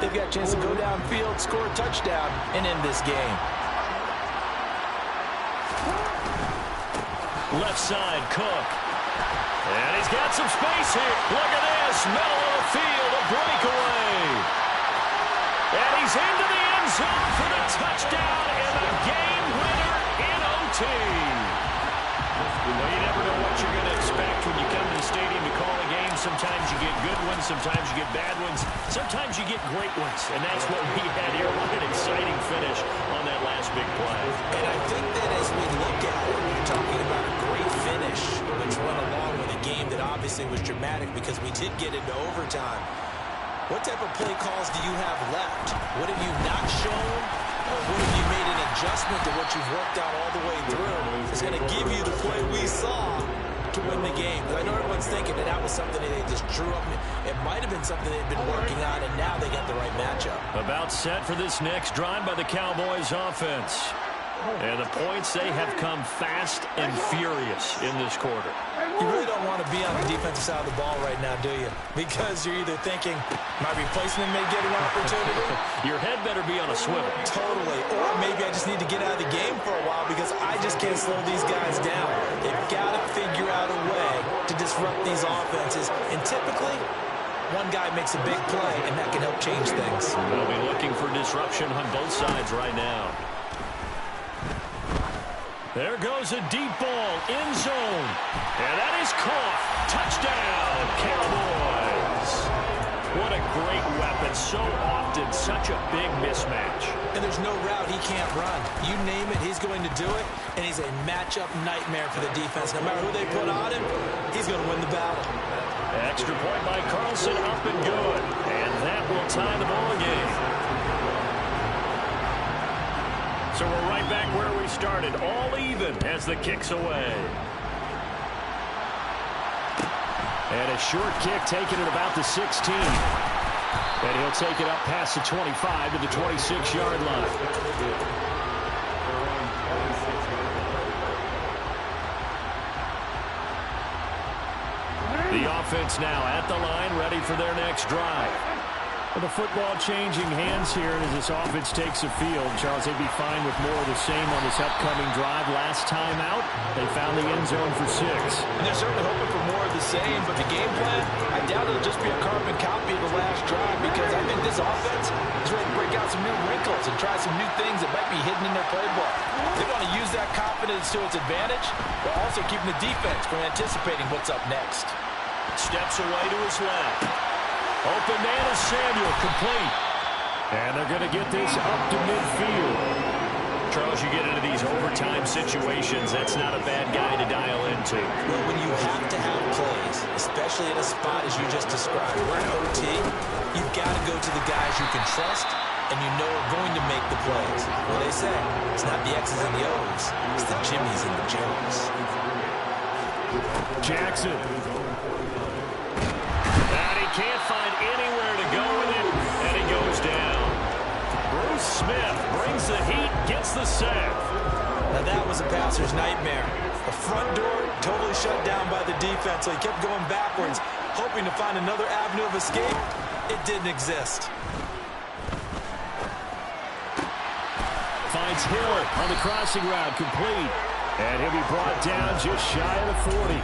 they've got a chance to go downfield, score a touchdown, and end this game. Left side, Cook. And he's got some space here. Look at this. Middle of the field, a breakaway. And he's into the end zone for the touchdown and the game winner in OT. Well, you never know what you're going to expect when you come to the stadium to call a game. Sometimes you get good ones, sometimes you get bad ones, sometimes you get great ones. And that's what we had here. What an exciting finish on that last big play. And I think that as we look at it, you're talking about a great finish, which went along with a game that obviously was dramatic because we did get into overtime. What type of play calls do you have left? What have you not shown? Or what have you made an adjustment to what you've worked out all the way through? It's going to give you the play we saw to win the game. I know everyone's thinking that that was something that they just drew up. It might have been something they've been working on, and now they got the right matchup. About set for this next drive by the Cowboys offense. And the points, they have come fast and furious in this quarter. You really don't want to be on the defensive side of the ball right now, do you? Because you're either thinking, my replacement may get an opportunity. Your head better be on a swivel. Totally. Or maybe I just need to get out of the game for a while because I just can't slow these guys down. They've got to figure out a way to disrupt these offenses. And typically, one guy makes a big play, and that can help change things. We'll be looking for disruption on both sides right now. There goes a deep ball, end zone. And that is caught. Touchdown, Cowboys. What a great weapon. So often, such a big mismatch. And there's no route he can't run. You name it, he's going to do it. And he's a matchup nightmare for the defense. No matter who they put on him, he's going to win the battle. Extra point by Carlson, up and good. And that will tie the ball game. So we're right back where we started, all even as the kick's away. And a short kick taken at about the 16. And he'll take it up past the 25 to the 26-yard line. The offense now at the line, ready for their next drive. Well, the football changing hands here as this offense takes the field. Charles, they'd be fine with more of the same on this upcoming drive. Last time out, they found the end zone for 6. And they're certainly hoping for more of the same, but the game plan, I doubt it'll just be a carbon copy of the last drive because I think this offense is ready to break out some new wrinkles and try some new things that might be hidden in their playbook. They want to use that confidence to its advantage, while also keeping the defense from anticipating what's up next. Steps away to his left. Open man is Samuel, complete. And they're going to get this up to midfield. Charles, you get into these overtime situations, that's not a bad guy to dial into. Well, when you have to have plays, especially at a spot as you just described, we're in OT, you've got to go to the guys you can trust and you know are going to make the plays. Well, they say, it's not the X's and the O's, it's the Jimmys and the Joes. Jackson. Can't find anywhere to go with it, and he goes down. Bruce Smith brings the heat, gets the sack. Now that was a passer's nightmare. The front door totally shut down by the defense, so he kept going backwards, hoping to find another avenue of escape. It didn't exist. Finds Hill on the crossing route, complete. And he'll be brought down just shy of the 40.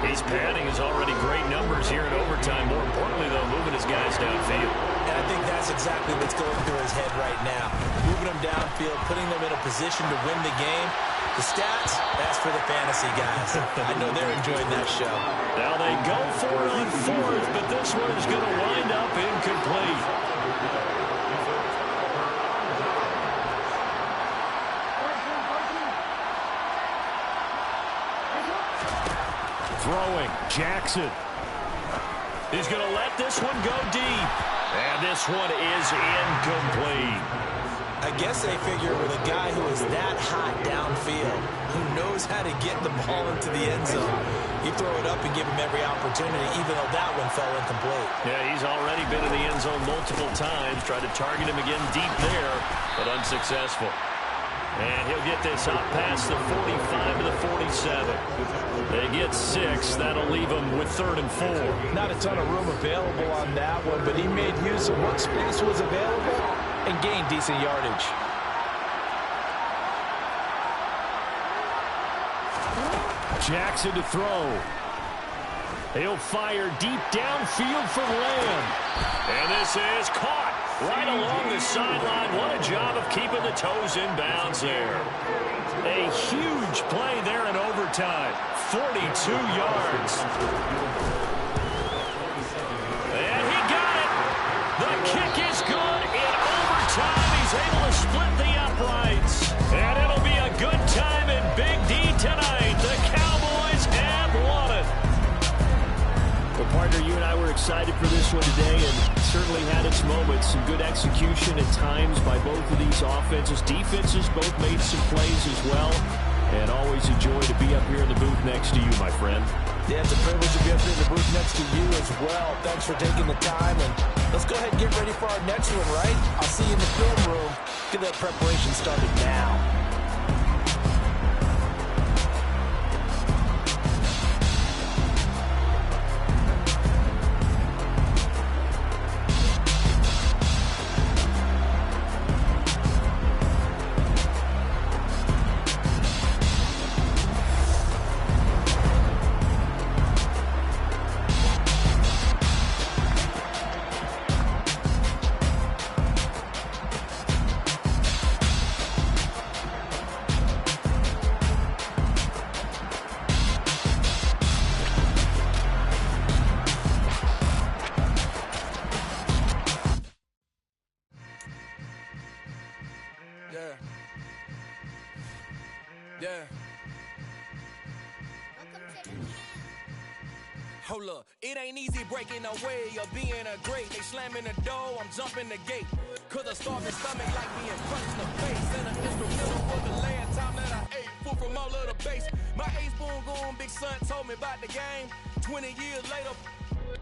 He's padding his already great numbers here in overtime. More importantly, though, moving his guys downfield. And I think that's exactly what's going through his head right now. Moving them downfield, putting them in a position to win the game. The stats, that's for the fantasy guys. I know they're enjoying that show. Now they go for it on 4th, but this one is going to wind up incomplete. Throwing, Jackson. He's going to let this one go deep. And this one is incomplete. I guess they figure with a guy who is that hot downfield, who knows how to get the ball into the end zone, you throw it up and give him every opportunity, even though that one fell incomplete. Yeah, he's already been in the end zone multiple times. Tried to target him again deep there, but unsuccessful. And he'll get this out past the 45 to the 47. They get 6. That'll leave them with 3rd and 4. Not a ton of room available on that one, but he made use of what space was available and gained decent yardage. Jackson to throw. He'll fire deep downfield for Lamb. And this is caught right along the sideline. What a job of keeping the toes in bounds there. A huge play there in overtime. 42 yards. And he got it. The kick is good in overtime. He's able to split the uprights. And it'll be a good time in Big D tonight. The Cowboys have won it. Well, partner, you and I were excited for this one today, and certainly had its moments. Some good execution at times by both of these offenses. Defenses both made some plays as well. And always a joy to be up here in the booth next to you, my friend. Yeah, it's a privilege to be up here in the booth next to you as well. Thanks for taking the time, and let's go ahead and get ready for our next one, right? I'll see you in the film room. Get that preparation started now. Yeah. Hold up, it ain't easy breaking away or being a great. They slamming the door, I'm jumping the gate. Cause a starving stomach like being punched in the face. And an instrumental for the last time that I ate. Food from all of the base. My ace boom going, big son told me about the game. 20 years later,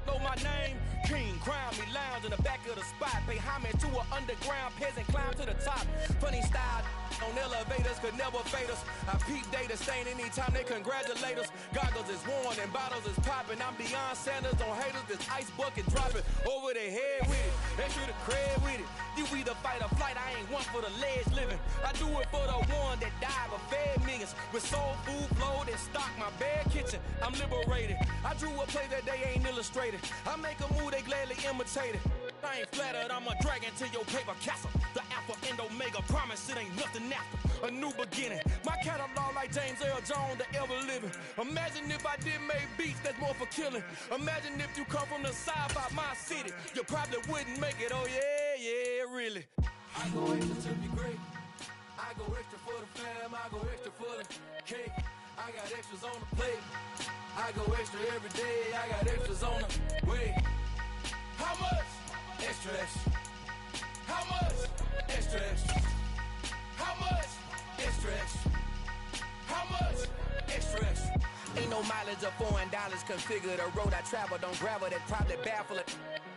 know my name. King, crown me, lounge in the back of the spot. Pay homage to an underground peasant, climb to the top. Funny style on elevators could never fade us. I peep data stain anytime they congratulate us. Goggles is worn and bottles is popping. I'm Deion Sanders on haters, this ice bucket dropping over their head with it. They should have cred with it. You either fight or flight, I ain't one for the ledge living. I do it for the one that died but fed millions. With soul food flowed and stock my bad kitchen. I'm liberated. I drew a play that they ain't illustrated. I make a move, they gladly imitate it. I ain't flattered, I'm a dragon to your paper castle. The alpha and omega, promise it ain't nothing after. A new beginning. My catalog like James Earl Jones, the ever living. Imagine if I did make beats that's more for killing. Imagine if you come from the side by my city. You probably wouldn't make it, oh yeah, really. I go extra to be great. I go extra for the fam, I go extra for the cake. I got extras on the plate. I go extra every day, I got extras on the way. How much? Extra, extra. How much? Extra, extra. How much? Extra, extra. How much? Extra, extra. Ain't no mileage of $4 configure the road I travel. Don't gravel, that probably baffle it.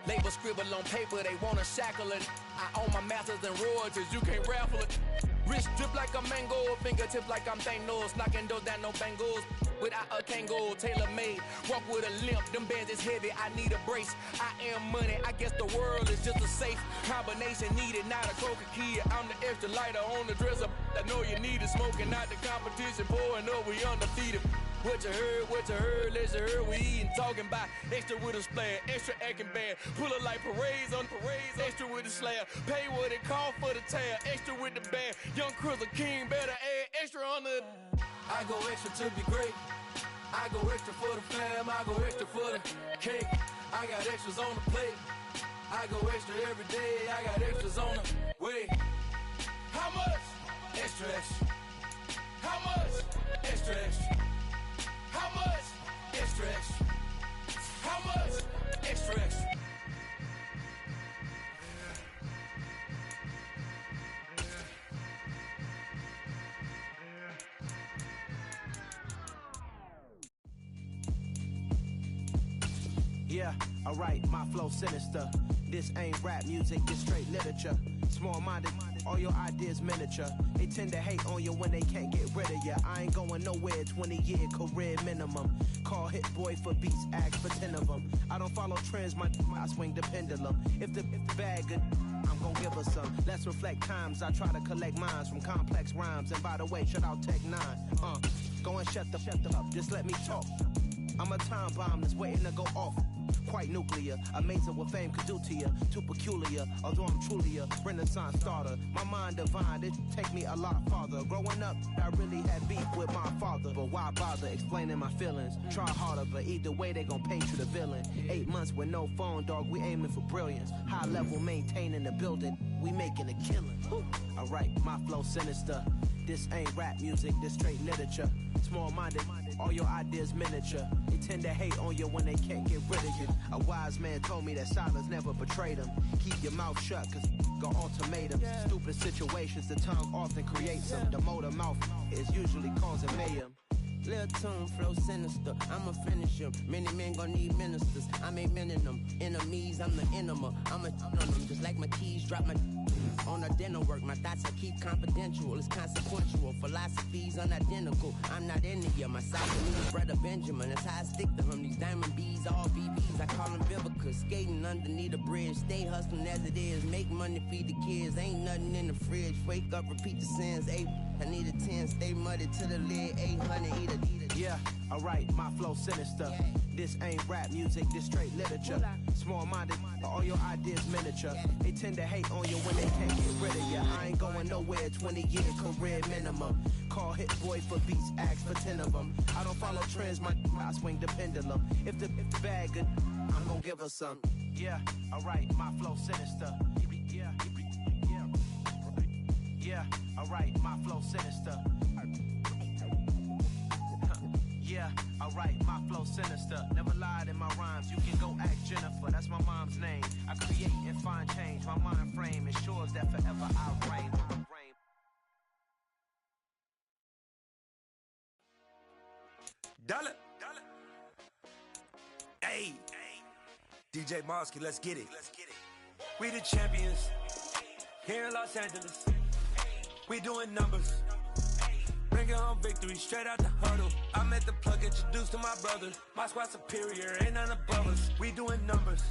Label scribble on paper, they wanna shackle it. I own my masters and royalties, you can't raffle it. Wrist drip like a mango, fingertips like I'm Thanos. Knocking doors down, no bangles. Without a Kango, tailor-made. Walk with a limp, them bands is heavy, I need a brace. I am money, I guess the world is just a safe combination needed. Not a coca kid, I'm the extra lighter on the dresser. I know you need it, smoking out the competition, pouring up, we undefeated. What you heard, let's hear we eatin', talking about extra with a splash, extra acting bad, pull it like parades on parades, extra with the slab, pay what it cost for the tab, extra with the band, young Crystal King better add extra on the. I go extra to be great, I go extra for the fam, I go extra for the cake, I got extras on the plate, I go extra every day, I got extras on the way. How much? Extra, extra. How much? Extra, extra. How much? Extra, extra. How much? Extra, extra. Yeah, alright, my flow sinister. This ain't rap music, this straight literature. Small-minded, all your ideas miniature. They tend to hate on you when they can't get rid of you. I ain't going nowhere, 20-year career minimum. Call Hit Boy for beats, ask for 10 of them. I don't follow trends, I swing the pendulum. If the bag good, I'm gon' give her some. Let's reflect times, I try to collect minds from complex rhymes. And by the way, shout out Tech 9. Go and shut the up, just let me talk. I'm a time bomb that's waiting to go off. Quite nuclear, amazing what fame could do to you. Too peculiar, although I'm truly a renaissance starter. My mind divine, it take me a lot farther. Growing up, I really had beef with my father. But why bother explaining my feelings? Try harder, but either way they gon' paint you the villain. 8 months with no phone, dog, we aiming for brilliance. High level maintaining the building, we making a killing. Alright, my flow sinister. This ain't rap music, this straight literature. Small-minded, all your ideas miniature. They tend to hate on you when they can't get rid of you. A wise man told me that silence never betrayed him. Keep your mouth shut, cause got ultimatums. Stupid situations, the tongue often creates them. The motor mouth is usually causing mayhem. Lil' tune, flow sinister, I'ma finish him. Many men gon' need ministers, I make men in them. Enemies, I'm the enema, I'ma on them. Just like my keys, drop my on our dinner work. My thoughts I keep confidential, it's consequential. Philosophies unidentical, I'm not into you. My side is brother Benjamin, that's how I stick to him. These diamond bees, all BBs, I call them Vivica. Skating underneath the bridge, stay hustling as it is. Make money, feed the kids, ain't nothing in the fridge. Wake up, repeat the sins, I need a 10, stay muddy to the lid, 800, eat a. Yeah, alright, my flow sinister. This ain't rap music, this straight literature. Small-minded, all your ideas miniature. They tend to hate on you when they can't get rid of you. I ain't going nowhere, 20-year career minimum. Call Hit Boy for beats, ask for 10 of them. I don't follow trends, I swing the pendulum. If the bag good, I'm gon' give her some. Yeah, alright, my flow sinister. Yeah, alright, my flow sinister. Yeah, alright, my flow sinister. Never lied in my rhymes, you can go ask Jennifer. That's my mom's name. I create and find change. My mind frame ensures that forever I reign. Dollar. Hey. DJ Mosky, let's get it. We the champions here in Los Angeles. We doing numbers. Bringing home victory straight out the huddle. I met the plug, introduced to my brother. My squad superior, ain't none above us. We doing numbers.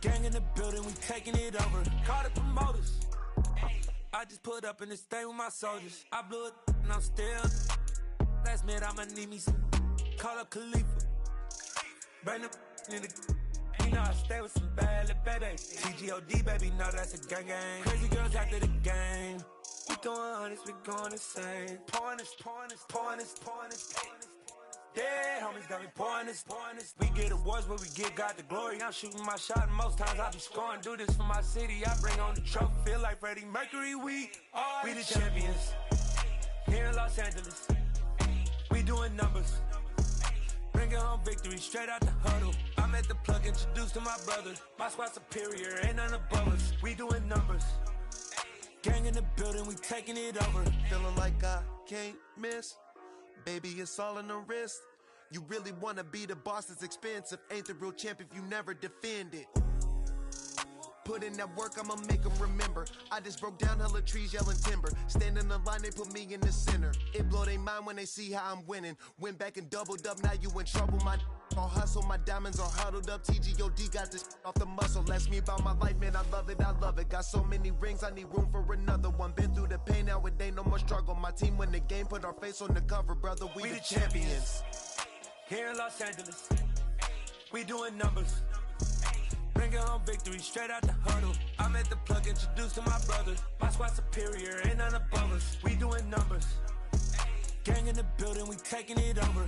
Gang in the building, we taking it over. Call the promoters. I just put up in this thing with my soldiers. I blew it and I'm still. Last minute, I'ma need me some. Call up Khalifa. Bring the in the. You know I stay with some bad little baby. TGOD, baby, no, that's a gang gang. Crazy girls after the game. We throwing hundreds, we going insane. Pouring this. Dead homies got me pouring this. We get awards, but we give God the glory. I'm shooting my shot, and most times I be scoring. Do this for my city, I bring on the trophy. Feel like Freddie Mercury, we the champions here in Los Angeles. We doing numbers. Bringing home victory straight out the huddle. I met the plug, introduced to my brother. My squad superior, ain't none above us. We doing numbers. Gang in the building, we taking it over. Feeling like I can't miss. Baby, it's all in the wrist. You really wanna be the boss, it's expensive. Ain't the real champ if you never defend it. Put in that work, I'ma make them remember. I just broke down hella trees, yelling timber. Stand in the line, they put me in the center. It blow they mind when they see how I'm winning. Went back and doubled up, now you in trouble. My all hustle, my diamonds are huddled up. TGOD got this off the muscle. Ask me about my life, man, I love it. Got so many rings, I need room for another one. Been through the pain, now it ain't no more struggle. My team win the game, put our face on the cover, brother. We the champions. Here in Los Angeles, we doing numbers. Bringing home victory straight out the huddle. I met the plug, introduced to my brother. My squad superior, ain't none above us. We doing numbers. Gang in the building, we taking it over.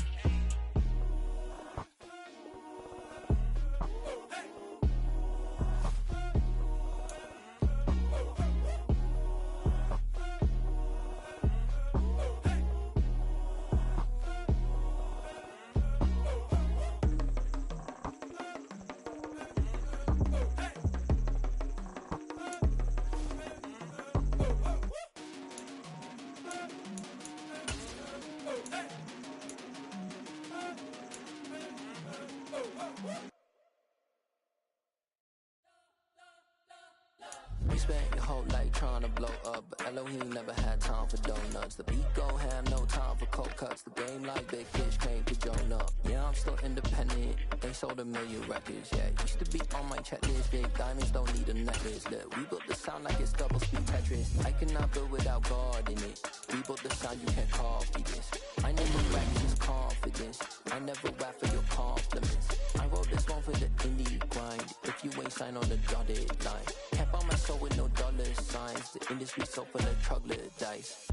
spent your whole life trying to blow up, but Elohim never had time for donuts. The beat gon' have no time for cold cuts. The game like big fish came to Jonah. Yeah, I'm still independent. They sold 1 million records. Yeah, used to be on my checklist. Big diamonds don't need a necklace. Look, we built the sound like it's double speed Tetris. I cannot build without God in it. We built the sound, you can't copy this. I never rap, just confidence. I never rap for your compliments. I wrote this one for the indie grind. If you ain't signed on the dotted line, can't buy my soul with no dollar signs. The industry so full of troglodytes.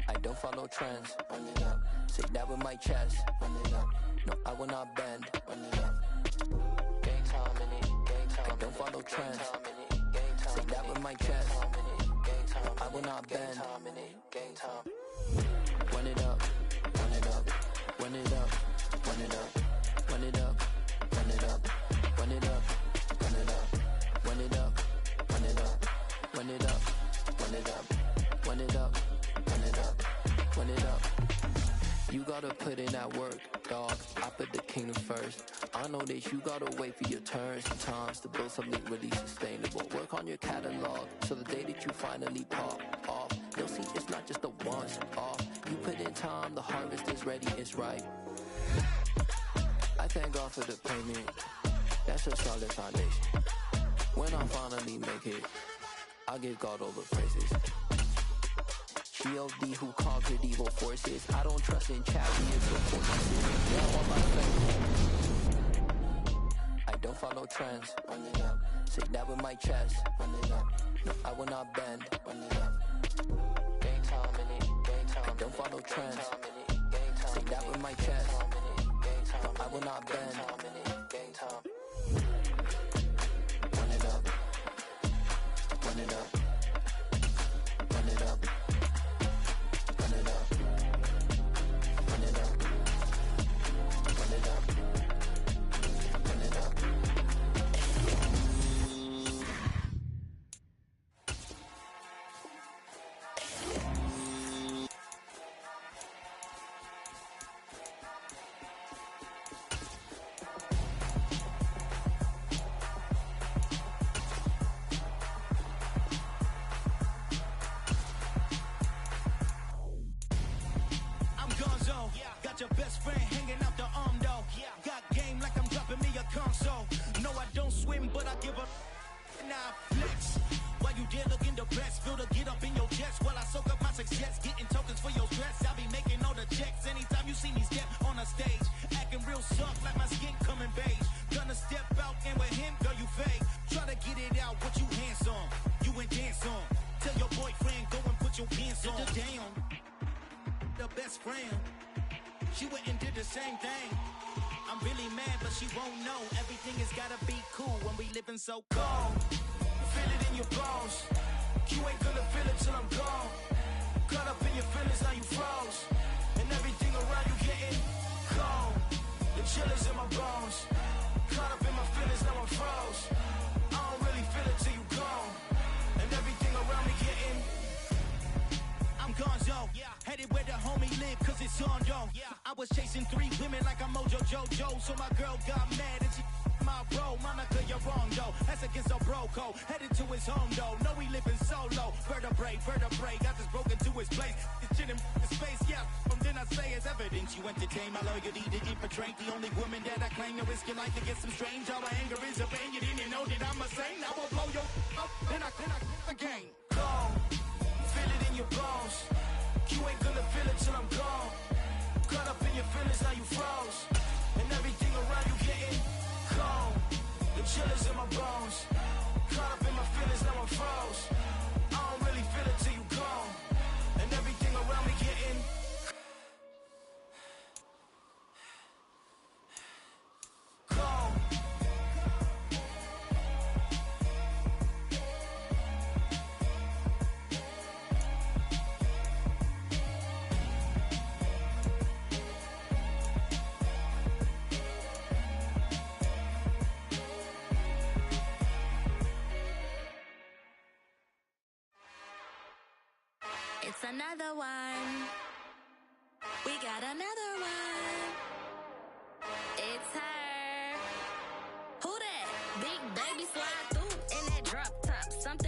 I don't follow trends. Run it up. Say that with my chest. Run it up. No, I will not bend. Run it up. Gang time in it. Gang time. I don't follow trends. Say that with my chest. No, I will not bend. Gang time. Run it up. Run it up. Run it up. Run it up. Run it up. Run it up. Run it up. Run it up. Run it up. Run it up. Run it up. Run it up. Run it up. Run it up. Run it up. You gotta put in that work, dog. I put the kingdom first. I know that you gotta wait for your turn sometimes to build something really sustainable. Work on your catalog so the day that you finally pop off, you'll see it's not just a once off. You put in time, the harvest is ready, it's ripe. I thank God for the payment. That's a solid foundation. When I finally make it, I give God all the praises. G.O.D. who conquered evil forces. I don't trust in chariots or horses. Yeah, I'm on my faith. I don't follow trends. Run it up. Say that with my chest. Run it up. No, I will not bend. Run it up. Gang time in it. Gang time. I don't follow trends. Say that with my chest. No, I will not bend. Gang time. Run it up. Run it up. Run it up. Run it up. Run it up. Run it up. Run it up. Got your best friend hanging out the arm though. Got game like I'm dropping me a console. No, I don't swim, but I give a now flex. While you there looking the best, feel the get up in your chest while I soak up my success, getting tokens for your stress. I be making all the checks anytime you see me step on a stage, acting real soft like my skin coming beige. Gonna step out and with him, girl, you fake. Try to get it out, what you handsome, you ain't dance on. Tell your boyfriend go and put your pants on. Damn, the best friend. She went and did the same thing. I'm really mad, but she won't know. Everything has gotta be cool when we living so cold. Feel it in your bones. You ain't gonna feel it till I'm gone. Caught up in your feelings, now you froze. And everything around you getting cold. The chill is in my bones. Caught up in my feelings, now I'm froze. I don't really feel it till you gone. And everything around me getting I'm gonzo, headed where the homie live, cause it's on, yo. I was chasing 3 women like I'm Mojo Jojo, so my girl got mad and she my bro. Monica, you're wrong, though. That's against a bro code. Headed to his home, though. No, he living solo. Vertebrae, got this broken to his place. It's chin in his face, yeah. From then I say it's evidence you entertain my loyalty to infiltrate. The only woman that I claim to risk your life to get some strange. All my anger is a pain. You didn't know that I'm a saint. I will blow your up, then I again. Go. Feel it in your bones. You ain't gonna feel it till I'm gone. Caught up in your feelings, now you froze. And everything around you getting cold. The chill is in my bones. Caught up in my feelings, now I'm froze. I don't really feel it till you gone. And everything around me getting cold. It's another one. We got another one. It's her. Who that? Big baby slide through in that drop top. Something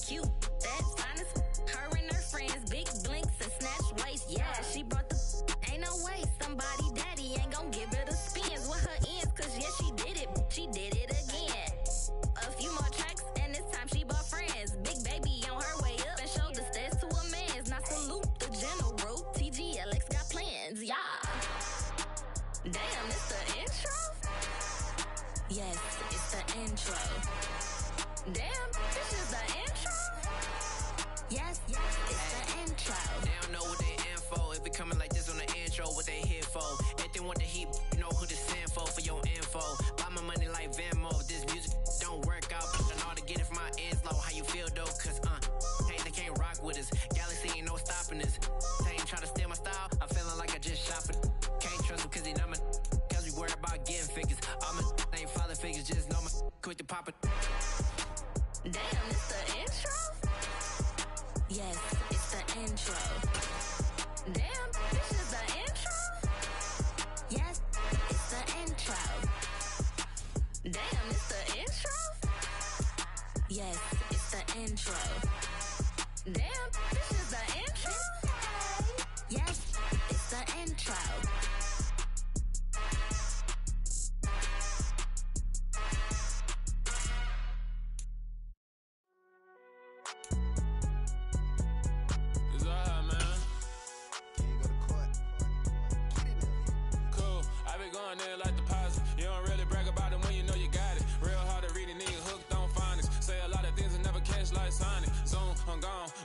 cute. That's fine as her and her friends. Big blinks and snatch waist. Yeah, she brought the ain't no way. Somebody daddy ain't gon' give her the spins with her ends. Cause yeah, she did it. She did it again. A few more tracks and this time she bought friends. Big baby on her way up and showed the stairs to a man's. Now salute the general. TGLX got plans. Yeah. Damn, it's the intro? Yes, it's the intro. Damn, this is the intro? Yes, it's the intro. They don't know what they in for. If it coming like this on the intro, what they here for? If they want the heat, you know who to send for your info. Buy my money like Venmo. This music don't work out. Pushing all to get it from my ends low. How you feel though? Cause hey, they can't rock with us. Galaxy ain't no stopping us. They ain't trying to steal my style. I'm feeling like I just shop it. Can't trust him cause he not my. Cause we worried about getting figures. All my ain't father figures. Just know my quick to pop it. Damn, it's the intro? Yes, it's the intro. Damn, this is the intro? Yes, it's the intro. Damn, it's the intro? Yes, it's the intro. Damn, this is the intro? Yes, it's the intro.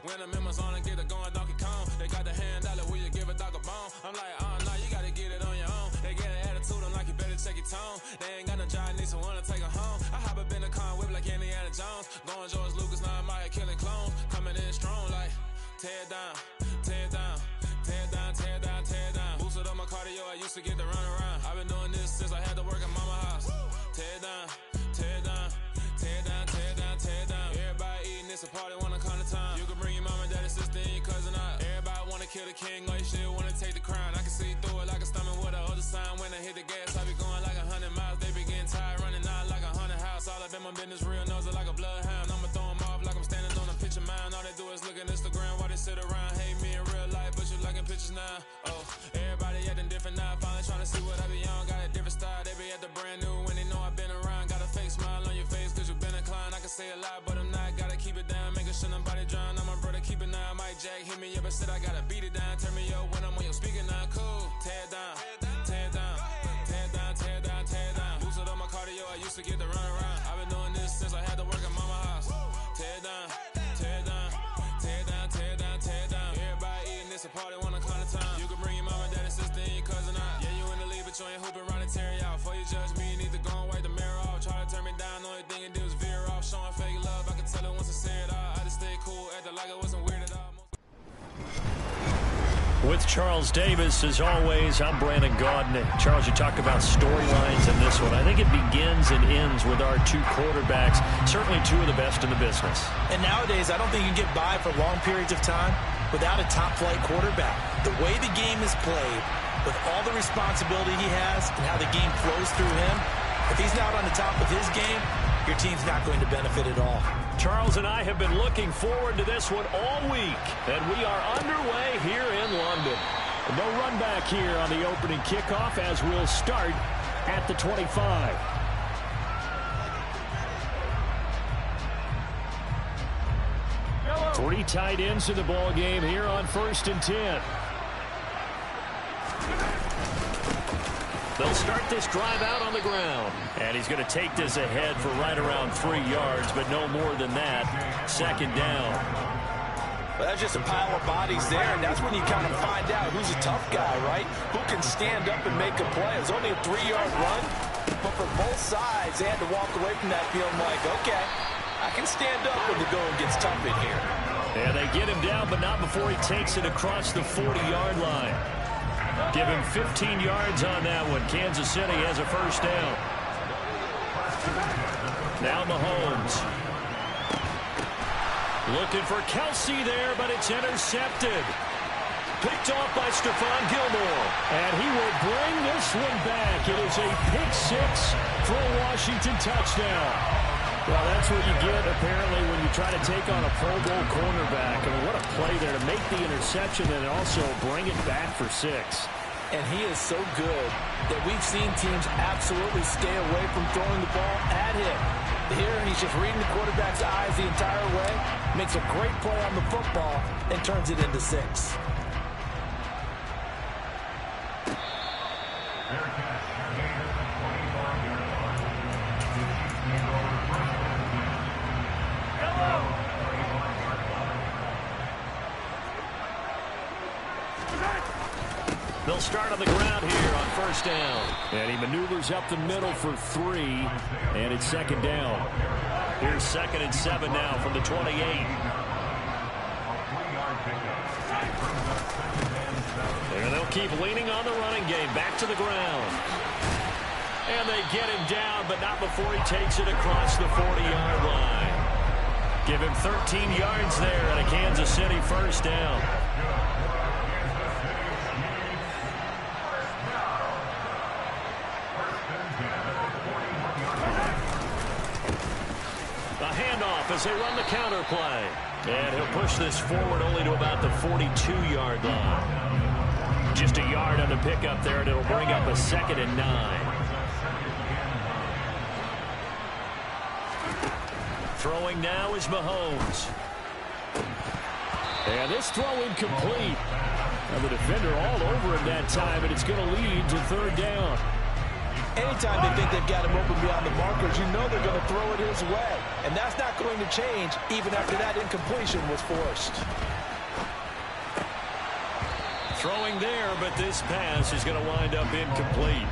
When the members on and get it going Donkey Kong, they got the hand dollar, will you give a dog a bone? I'm like, oh no, you gotta get it on your own. They get an attitude, I'm like, you better check your tone. They ain't got no job, need someone to take her home. I hop up in the car and whip like Indiana Jones. Going George Lucas, now I'm out here killing clones. Coming in strong like, tear down, tear down, tear down, tear down, tear down. Boosted up my cardio, I used to get to run around. I've been doing this since I had to work at mama house. Tear down, tear down, tear down, tear down, tear down. Everybody eating, it's a party, wanna come to time. You can bring your mama, daddy, sister, and your cousin out. Everybody wanna kill the king, or you shit wanna take the crown. I can see through it like a stomach with a other sign. When I hit the gas, I be going like 100 miles. They be getting tired, running out like 100 house. All up in my business, real nose it like a bloodhound. I'ma throw 'em off like I'm standing on a picture mound. All they do is look at Instagram while they sit around. Hate me in real life, but you liking pictures now. Oh, everybody acting different now. Finally trying to see what I be on. Got a different style, they be at the brand new when they know I've been around. Got a fake smile on your face cause you been inclined. I can say a lot, but I'm not. Gotta keep it down, making sure nobody drown. I'm my brother, keep it now. Mike Jack hit me up and said I gotta beat it down. Turn me up when I'm on your speaker now. Cool, tear down, tear down, tear down, tear down, tear down. Boosted up my cardio, I used to get to run around. I've been doing this since I had to work at mama house. Tear down, tear down, tear down, tear down, tear down. Everybody eating, it's a party, wanna come to time. You can bring your mama, daddy, sister, and your cousin out. Yeah, you in the league, but you ain't hooping around and tear you out. Before you judge me, you need to go and wipe the mirror off. Try to turn me down, only thing you do is veer off. Showing fake love, I can tell it once I say it all. I just stay cool, acting like it wasn't weird at all. With Charles Davis, as always, I'm Brandon Gaudin. Charles, you talked about storylines in this one. I think it begins and ends with our two quarterbacks, certainly two of the best in the business. And nowadays, I don't think you can get by for long periods of time without a top-flight quarterback. The way the game is played, with all the responsibility he has and how the game flows through him, if he's not on the top of his game, your team's not going to benefit at all. Charles and I have been looking forward to this one all week, and we are underway here in London. No run back here on the opening kickoff as we'll start at the 25. Three tight ends in the ball game here on 1st and 10. They'll start this drive out on the ground. And he's going to take this ahead for right around 3 yards, but no more than that. 2nd down. Well, that's just a pile of bodies there, and that's when you kind of find out who's a tough guy, right? Who can stand up and make a play. It was only a 3-yard run, but for both sides, they had to walk away from that feeling like, okay, I can stand up when the going gets tough in here. And they get him down, but not before he takes it across the 40-yard line. Give him 15 yards on that one. Kansas City has a 1st down. Now Mahomes. Looking for Kelsey there, but it's intercepted. Picked off by Stephon Gilmore. And he will bring this one back. It is a pick 6 for a Washington touchdown. Well, that's what you get, apparently, when you try to take on a Pro Bowl cornerback. I mean, what a play there to make the interception and also bring it back for 6. And he is so good that we've seen teams absolutely stay away from throwing the ball at him. Here, he's just reading the quarterback's eyes the entire way, makes a great play on the football, and turns it into 6. They'll start on the ground here on first down. And he maneuvers up the middle for 3, and it's second down. Here's 2nd and 7 now from the 28. And they'll keep leaning on the running game. Back to the ground. And they get him down, but not before he takes it across the 40-yard line. Give him 13 yards there and a Kansas City first down. As they run the counter play. And he'll push this forward only to about the 42-yard line. Just a yard on the pickup there, and it'll bring up a 2nd and 9. Throwing now is Mahomes. And this throw incomplete. And the defender all over him that time, and it's going to lead to 3rd down. Anytime they think they've got him open beyond the markers, you know they're going to throw it his way. And that's not going to change even after that incompletion was forced. Throwing there, but this pass is going to wind up incomplete.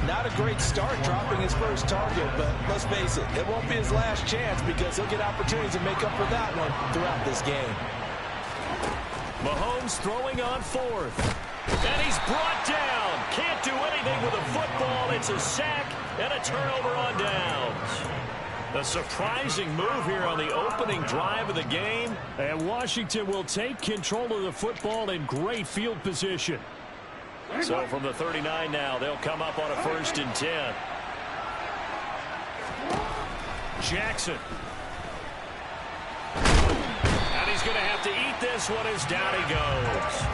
Not a great start dropping his first target, but let's face it, it won't be his last chance because he'll get opportunities to make up for that one throughout this game. Mahomes throwing on 4th. And he's brought down. Can't do anything with a football. It's a sack and a turnover on downs. A surprising move here on the opening drive of the game. And Washington will take control of the football in great field position. So from the 39 now, they'll come up on a 1st and 10. Jackson. And he's going to have to eat this one as down he goes.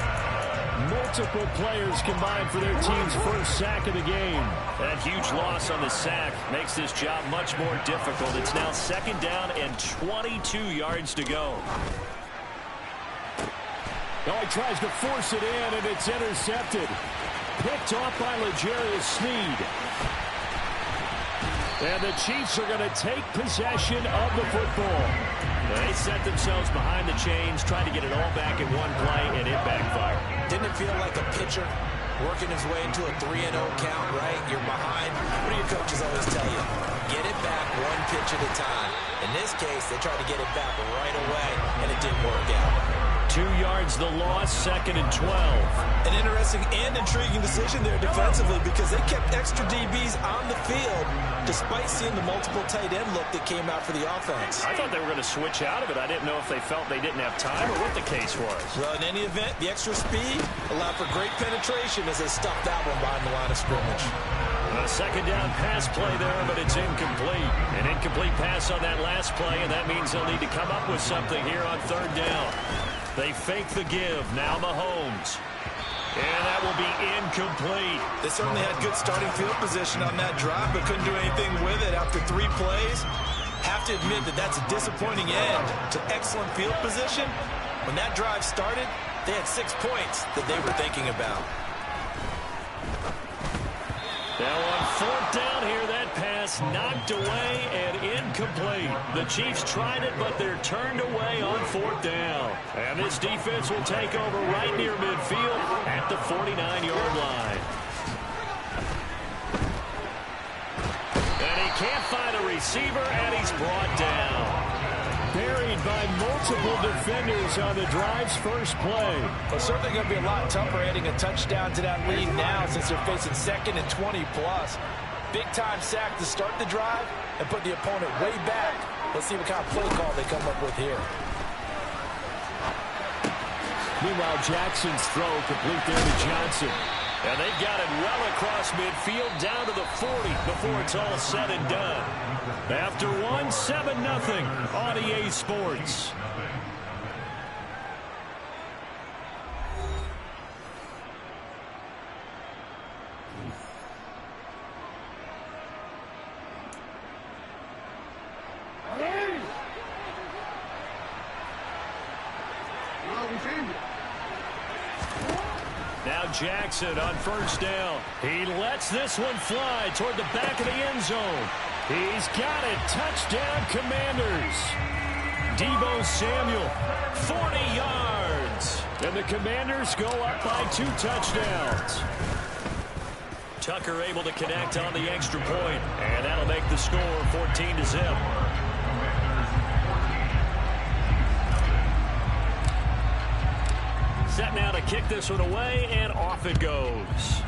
Multiple players combined for their team's first sack of the game. That huge loss on the sack makes this job much more difficult. It's now 2nd down and 22 yards to go. Now he tries to force it in, and it's intercepted. Picked off by L'Jarius Sneed. And the Chiefs are going to take possession of the football. They set themselves behind the chains, trying to get it all back in one play, and it backfired. Didn't it feel like a pitcher working his way into a 3-0 count, right? You're behind. What do your coaches always tell you? Get it back one pitch at a time. In this case, they tried to get it back right away, and it didn't work out. 2 yards the loss, 2nd and 12. An interesting and intriguing decision there defensively because they kept extra DBs on the field despite seeing the multiple tight end look that came out for the offense. I thought they were going to switch out of it. I didn't know if they felt they didn't have time or what the case was. Well, in any event, the extra speed allowed for great penetration as they stuffed that one behind the line of scrimmage. A 2nd down pass play there, but it's incomplete. An incomplete pass on that last play, and that means they'll need to come up with something here on 3rd down. They fake the give. Now Mahomes. And that will be incomplete. They certainly had good starting field position on that drive, but couldn't do anything with it after 3 plays. Have to admit that that's a disappointing end to excellent field position. When that drive started, they had 6 points that they were thinking about. Now on 4th down here, that pass knocked away and incomplete. The Chiefs tried it, but they're turned away on 4th down. And this defense will take over right near midfield at the 49-yard line. And he can't find a receiver, and he's brought down. Buried by multiple defenders on the drive's first play. Well, certainly going to be a lot tougher adding a touchdown to that lead now since they're facing 2nd and 20+. Big-time sack to start the drive and put the opponent way back. Let's see what kind of play call they come up with here. Meanwhile, Jackson's throw complete there to Johnson. And they got it well across midfield down to the 40 before it's all said and done. After one, 7-0 on EA Sports. Now Jackson on first down. He lets this one fly toward the back of the end zone. He's got it. Touchdown, Commanders. Deebo Samuel, 40 yards. And the Commanders go up by 2 touchdowns. Tucker able to connect on the extra point, and that'll make the score 14-0. Set now to kick this one away, and off it goes.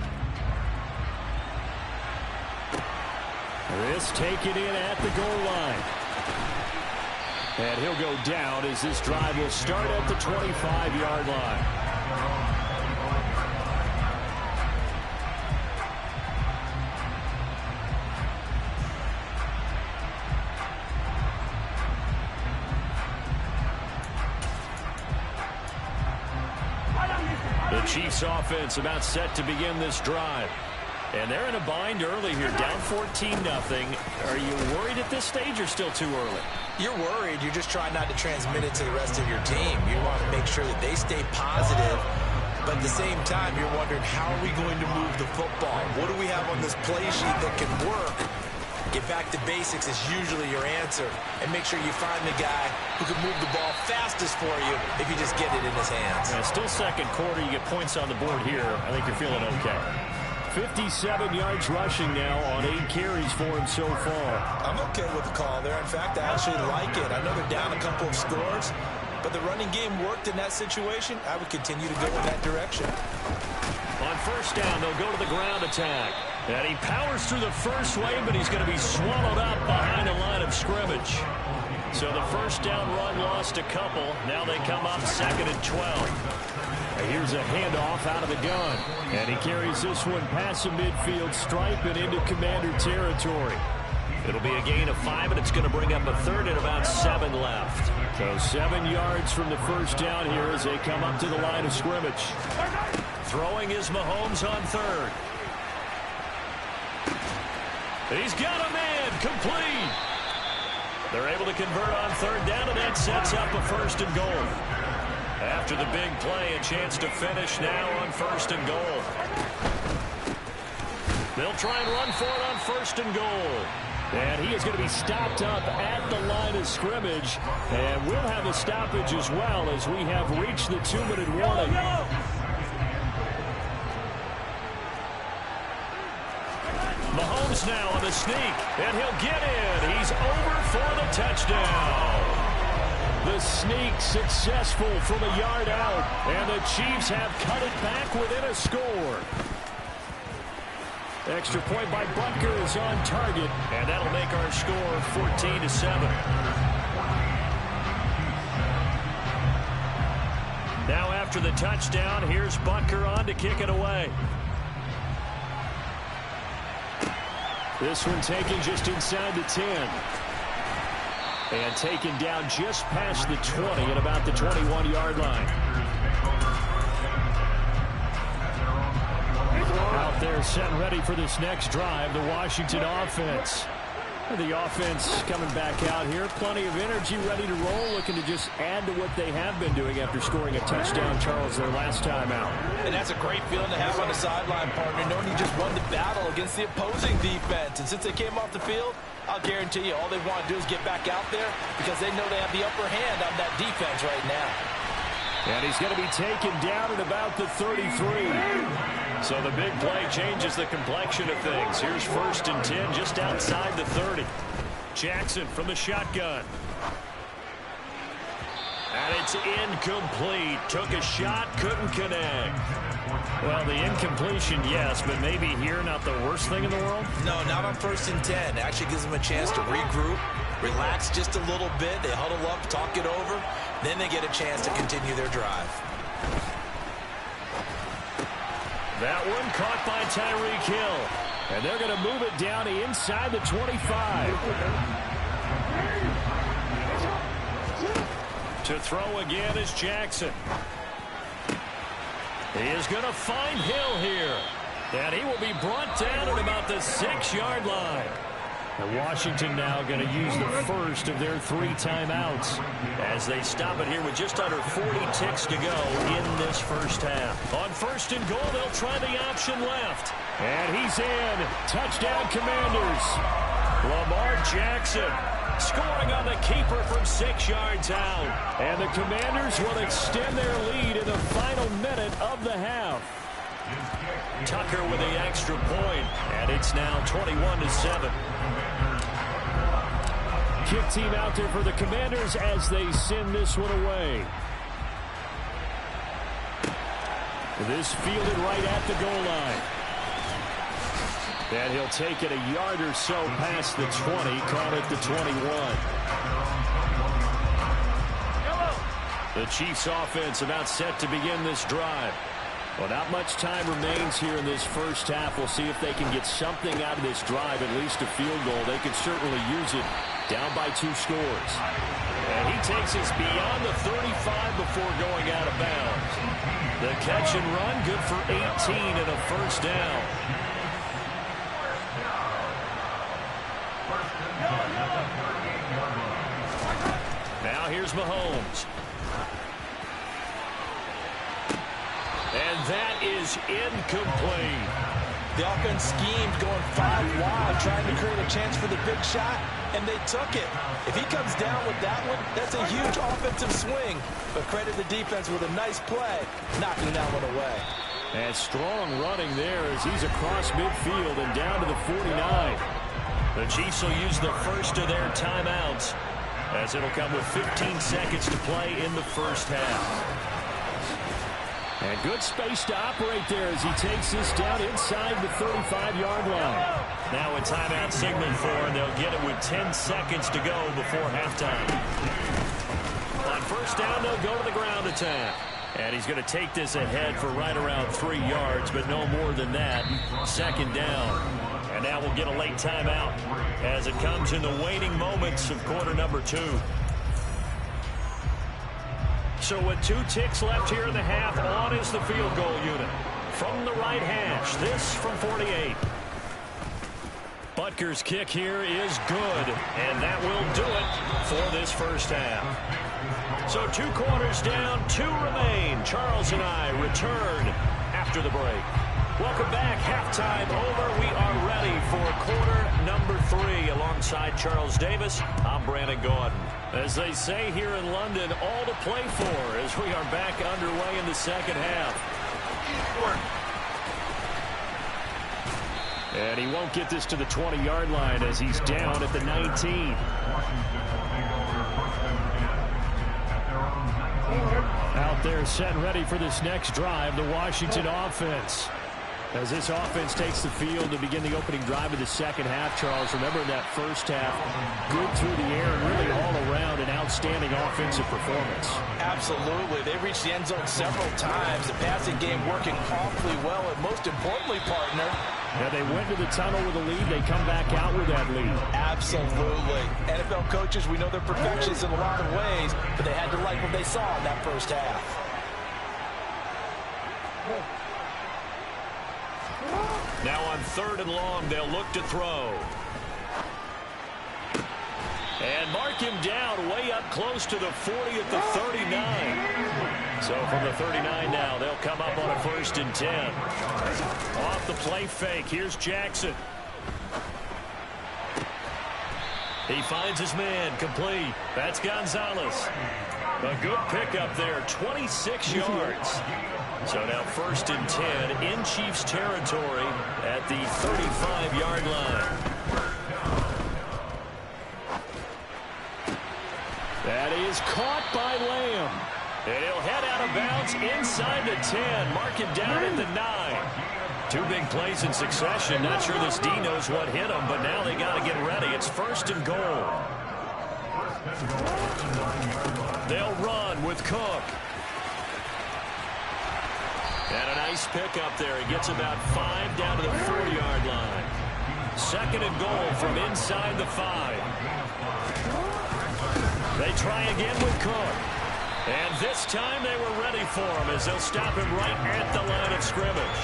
This taken in at the goal line. And he'll go down as this drive will start at the 25-yard line. The Chiefs offense about set to begin this drive. And they're in a bind early here, down 14-0. Are you worried at this stage or still too early? You're worried. You're just trying not to transmit it to the rest of your team. You want to make sure that they stay positive. But at the same time, you're wondering, how are we going to move the football? What do we have on this play sheet that can work? Get back to basics is usually your answer. And make sure you find the guy who can move the ball fastest for you if you just get it in his hands. Yeah, still second quarter. You get points on the board here. I think you're feeling okay. 57 yards rushing now on 8 carries for him so far. I'm okay with the call there. In fact, I actually like it. I know they're down a couple of scores, but the running game worked in that situation. I would continue to go in that direction. On first down, they'll go to the ground attack. And he powers through the first wave, but he's going to be swallowed up behind the line of scrimmage. So the first down run lost a couple. Now they come up 2nd and 12. Here's a handoff out of the gun. And he carries this one past the midfield stripe and into Commander territory. It'll be a gain of 5, and it's going to bring up a 3rd and about 7 left. So 7 yards from the first down here as they come up to the line of scrimmage. Throwing is Mahomes on 3rd. He's got a man, complete. They're able to convert on 3rd down, and that sets up a 1st and goal. After the big play, a chance to finish now on 1st and goal. They'll try and run for it on 1st and goal. And he is going to be stopped up at the line of scrimmage. And we'll have a stoppage as well as we have reached the 2-minute warning. Mahomes now on the sneak, and he'll get in. He's over for the touchdown. The sneak successful from a yard out, and the Chiefs have cut it back within a score. Extra point by Butker is on target, and that'll make our score 14-7. Now after the touchdown, here's Butker on to kick it away. This one taken just inside the 10. And taken down just past the 20 at about the 21-yard line. Out there set and ready for this next drive, the Washington offense. The offense coming back out here. Plenty of energy, ready to roll, looking to just add to what they have been doing after scoring a touchdown, Charles, their last time out. And that's a great feeling to have on the sideline, partner, knowing you just won the battle against the opposing defense. And since they came off the field, I'll guarantee you all they want to do is get back out there because they know they have the upper hand on that defense right now. And he's going to be taken down at about the 33. So the big play changes the complexion of things. Here's 1st and 10 just outside the 30. Jackson from the shotgun. And it's incomplete. Took a shot, couldn't connect. Well, the incompletion, yes, but maybe here not the worst thing in the world? No, not on 1st and 10. Actually gives them a chance to regroup, relax just a little bit. They huddle up, talk it over. Then they get a chance to continue their drive. That one caught by Tyreek Hill. And they're going to move it down to inside the 25. To throw again is Jackson. He is going to find Hill here. And he will be brought down at about the 6-yard line. And Washington now going to use the first of their 3 timeouts as they stop it here with just under 40 ticks to go in this first half. On 1st and goal, they'll try the option left. And he's in. Touchdown, Commanders. Lamar Jackson scoring on the keeper from 6 yards out. And the Commanders will extend their lead in the final minute of the half. Tucker with the extra point, and it's now 21-7. Kick team out there for the Commanders as they send this one away. This fielded right at the goal line. And he'll take it a yard or so past the 20, call it the 21. The Chiefs offense about set to begin this drive. Well, not much time remains here in this first half. We'll see if they can get something out of this drive, at least a field goal. They could certainly use it down by 2 scores. And he takes us beyond the 35 before going out of bounds. The catch and run, good for 18 and a first down. Now here's Mahomes. And that is incomplete. The offense schemed going 5 wide, trying to create a chance for the big shot, and they took it. If he comes down with that one, that's a huge offensive swing. But credit the defense with a nice play, knocking that one away. And strong running there as he's across midfield and down to the 49. The Chiefs will use the first of their timeouts as it'll come with 15 seconds to play in the first half. And good space to operate there as he takes this down inside the 35-yard line. Now a timeout signal for, and they'll get it with 10 seconds to go before halftime. On first down, they'll go to the ground attack. And he's going to take this ahead for right around 3 yards, but no more than that. 2nd down. And now we'll get a late timeout as it comes in the waning moments of quarter number 2. So with 2 ticks left here in the half, on is the field goal unit. From the right hash, this from 48. Butker's kick here is good, and that will do it for this first half. So 2 quarters down, 2 remain. Charles and I return after the break. Welcome back. Halftime over. We are ready for quarter number 3. Alongside Charles Davis, I'm Brandon Gordon. As they say here in London, all to play for as we are back underway in the second half. And he won't get this to the 20-yard line as he's down at the 19. Out there set and ready for this next drive, the Washington offense. As this offense takes the field to begin the opening drive of the second half, Charles, remember in that first half, good through the air and really all around an outstanding offensive performance. Absolutely. They reached the end zone several times. The passing game working awfully well, and most importantly, partner, now they went to the tunnel with a lead. They come back out with that lead. Absolutely. NFL coaches, we know they're perfectionists in a lot of ways, but they had to like what they saw in that first half. Now on 3rd and long, they'll look to throw. And mark him down way up close to the 40 at the 39. So from the 39 now, they'll come up on a 1st and 10. Off the play fake, here's Jackson. He finds his man, complete. That's Gonzalez. A good pickup there, 26 yards. So now 1st and 10 in Chiefs territory at the 35-yard line. That is caught by Lamb. And he'll head out of bounds inside the 10. Mark him down at the 9. 2 big plays in succession. Not sure this D knows what hit him, but now they got to get ready. It's 1st and goal. They'll run with Cook. And a nice pickup there. He gets about 5 down to the 4-yard line. 2nd and goal from inside the 5. They try again with Cook. And this time they were ready for him as they'll stop him right at the line of scrimmage.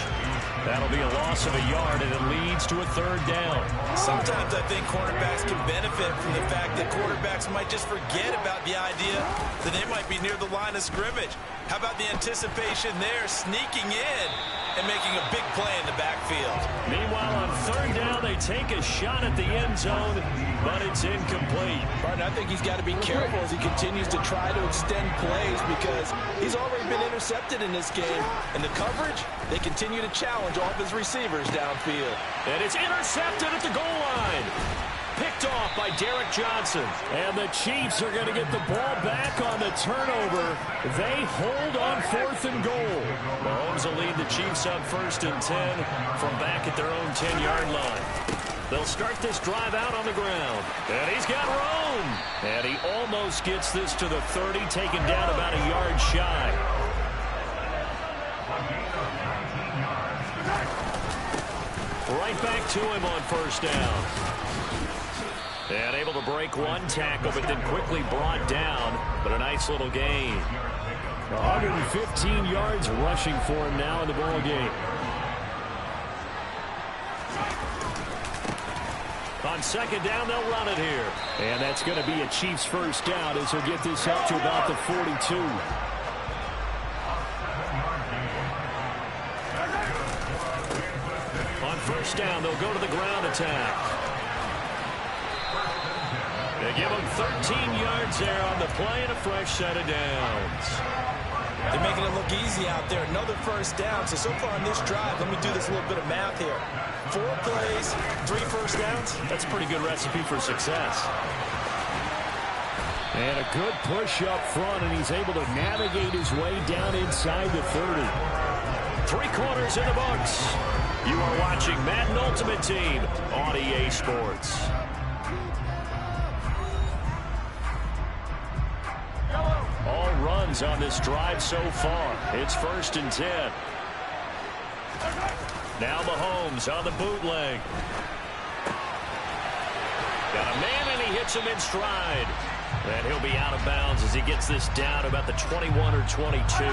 That'll be a loss of a yard, and it leads to a 3rd down. Sometimes I think cornerbacks can benefit from the fact that quarterbacks might just forget about the idea that they might be near the line of scrimmage. How about the anticipation there, sneaking in and making a big play in the backfield? Meanwhile, on 3rd down, they take a shot at the end zone, but it's incomplete. Right, I think he's got to be careful as he continues to try to extend plays because he's already been intercepted in this game. And the coverage, they continue to challenge all of his receivers downfield. And it's intercepted at the goal line. Picked off by Derek Johnson. And the Chiefs are going to get the ball back on the turnover. They hold on 4th and goal. Mahomes will lead the Chiefs up 1st and 10 from back at their own 10-yard line. They'll start this drive out on the ground. And he's got room. And he almost gets this to the 30, taken down about a yard shy. Right back to him on 1st down. And able to break one tackle, but then quickly brought down. But a nice little gain. 115 yards rushing for him now in the ball game. On 2nd down, they'll run it here. And that's going to be a Chiefs 1st down as he'll get this up to about the 42. On 1st down, they'll go to the ground attack. They give him 13 yards there on the play and a fresh set of downs. They're making it look easy out there. Another 1st down. So far on this drive, let me do this little bit of math here. 4 plays, 3 1st downs. That's a pretty good recipe for success. And a good push up front, and he's able to navigate his way down inside the 30. 3 quarters in the books. You are watching Madden Ultimate Team on EA Sports. All runs on this drive so far. It's 1st and 10. Now Mahomes on the bootleg. Got a man, and he hits him in stride. And he'll be out of bounds as he gets this down about the 21 or 22.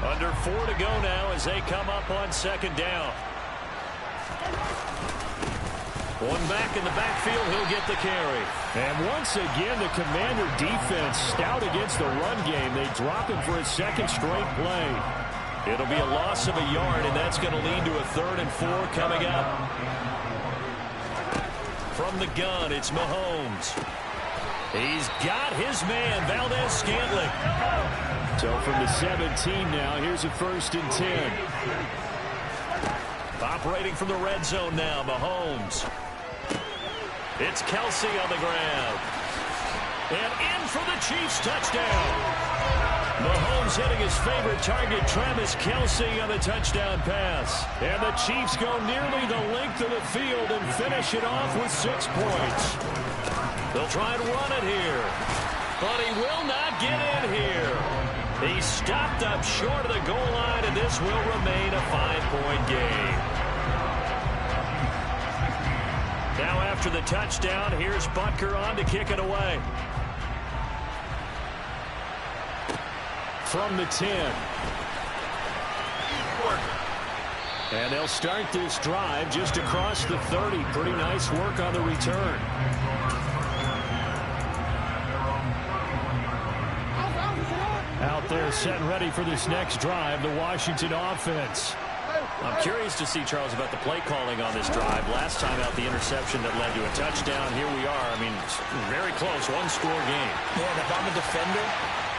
Under 4 to go now as they come up on 2nd down. One back in the backfield, he'll get the carry. And once again, the Commander defense stout against the run game. They drop him for a 2nd straight play. It'll be a loss of a yard, and that's going to lead to a 3rd and 4 coming up. From the gun, it's Mahomes. He's got his man, Valdez-Scantling. So from the 17 now, here's a 1st and 10. Operating from the red zone now, Mahomes. It's Kelsey on the ground. And in for the Chiefs touchdown. Mahomes hitting his favorite target, Travis Kelsey, on the touchdown pass. And the Chiefs go nearly the length of the field and finish it off with 6 points. They'll try and run it here. But he will not get in here. He stopped up short of the goal line, and this will remain a 5-point game. Now after the touchdown, here's Butker on to kick it away. From the 10. And they'll start this drive just across the 30. Pretty nice work on the return. Out there set and ready for this next drive, the Washington offense. I'm curious to see, Charles, about the play calling on this drive. Last time out, the interception that led to a touchdown. Here we are. I mean, very close, 1-score game. Yeah, and if I'm a defender,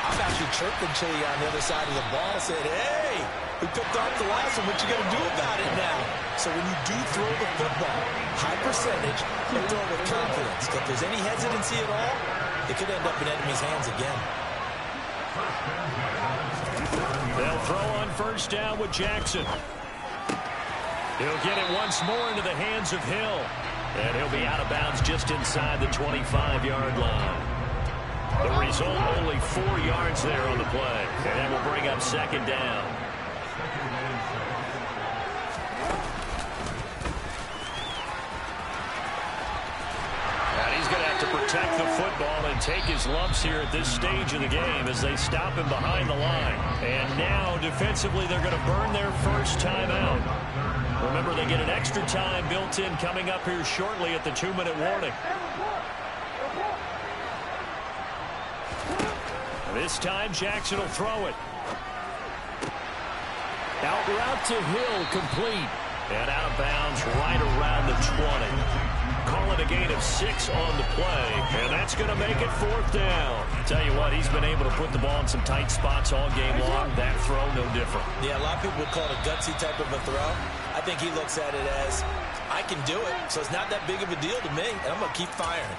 I'm actually chirping to you on the other side of the ball. I said, hey, we picked off the last one. What you going to do about it now? So when you do throw the football, high percentage, you throw it with confidence. If there's any hesitancy at all, it could end up in enemy's hands again. They'll throw on 1st down with Jackson. He'll get it once more into the hands of Hill. And he'll be out of bounds just inside the 25-yard line. The result, only 4 yards there on the play. And that will bring up 2nd down. And he's going to have to protect the football and take his lumps here at this stage of the game as they stop him behind the line. And now, defensively, they're going to burn their first timeout. Remember, they get an extra time built in coming up here shortly at the 2-minute warning. This time, Jackson will throw it. Out route to Hill, complete. And out of bounds right around the 20. Call it a gain of 6 on the play, and that's going to make it 4th down. Tell you what, he's been able to put the ball in some tight spots all game long. That throw, no different. Yeah, a lot of people would call it a gutsy type of a throw. I think he looks at it as, I can do it, so it's not that big of a deal to me, and I'm going to keep firing.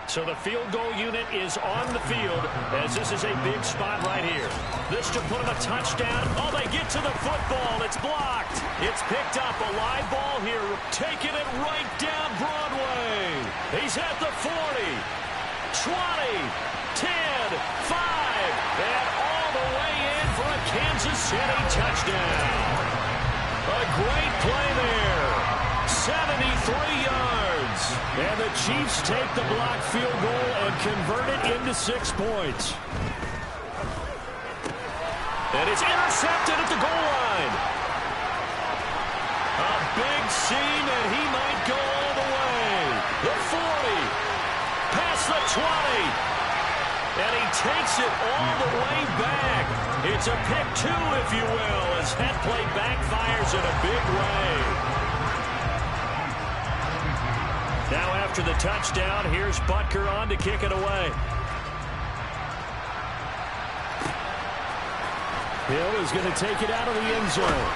So the field goal unit is on the field as this is a big spot right here. This to put him a touchdown. Oh, they get to the football. It's blocked. It's picked up. A live ball here. Taking it right down Broadway. He's at the 40, 20, 10, 5, and all the way in for a Kansas City touchdown. A great play there. 73 yards. And the Chiefs take the blocked field goal and convert it into 6 points. And it's intercepted at the goal line. A big seam, and he might go all the way. The 40, past the 20. And he takes it all the way back. It's a pick 2, if you will, as that play backfires in a big way. Now after the touchdown, here's Butker on to kick it away. Hill is going to take it out of the end zone.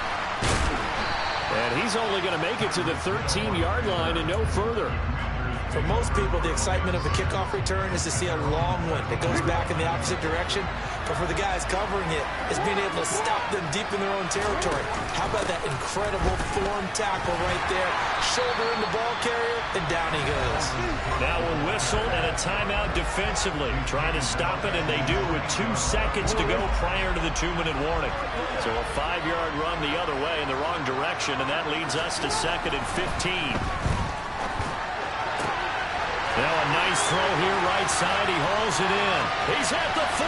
And he's only going to make it to the 13-yard line and no further. For most people, the excitement of the kickoff return is to see a long one that goes back in the opposite direction. But for the guys covering it, it's being able to stop them deep in their own territory. How about that incredible form tackle right there? Shoulder in the ball carrier, and down he goes. Now a whistle and a timeout defensively. Trying to stop it, and they do with 2 seconds to go prior to the 2-minute warning. So a 5-yard run the other way in the wrong direction, and that leads us to 2nd and 15. Now a nice throw here right side. He hauls it in. He's at the 40.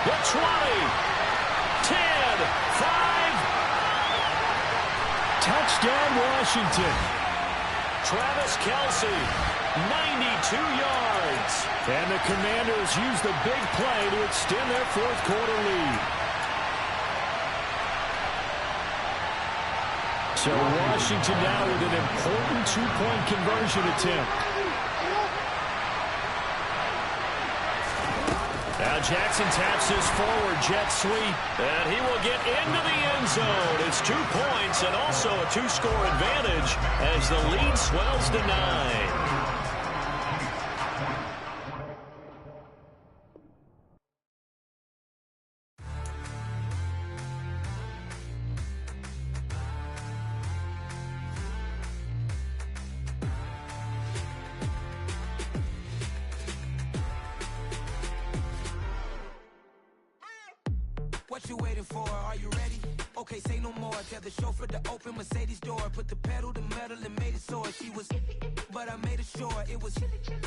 The 20. 10. 5. Touchdown Washington. Travis Kelce. 92 yards. And the Commanders use the big play to extend their 4th quarter lead. So Washington now with an important 2-point conversion attempt. Now Jackson taps his forward jet sweep, and he will get into the end zone. It's 2 points and also a 2-score advantage as the lead swells to 9. What you waiting for? Are you ready? Okay, say no more. Tell the chauffeur to open Mercedes door. Put the pedal to metal and made it soar. She was, but I made it sure it was.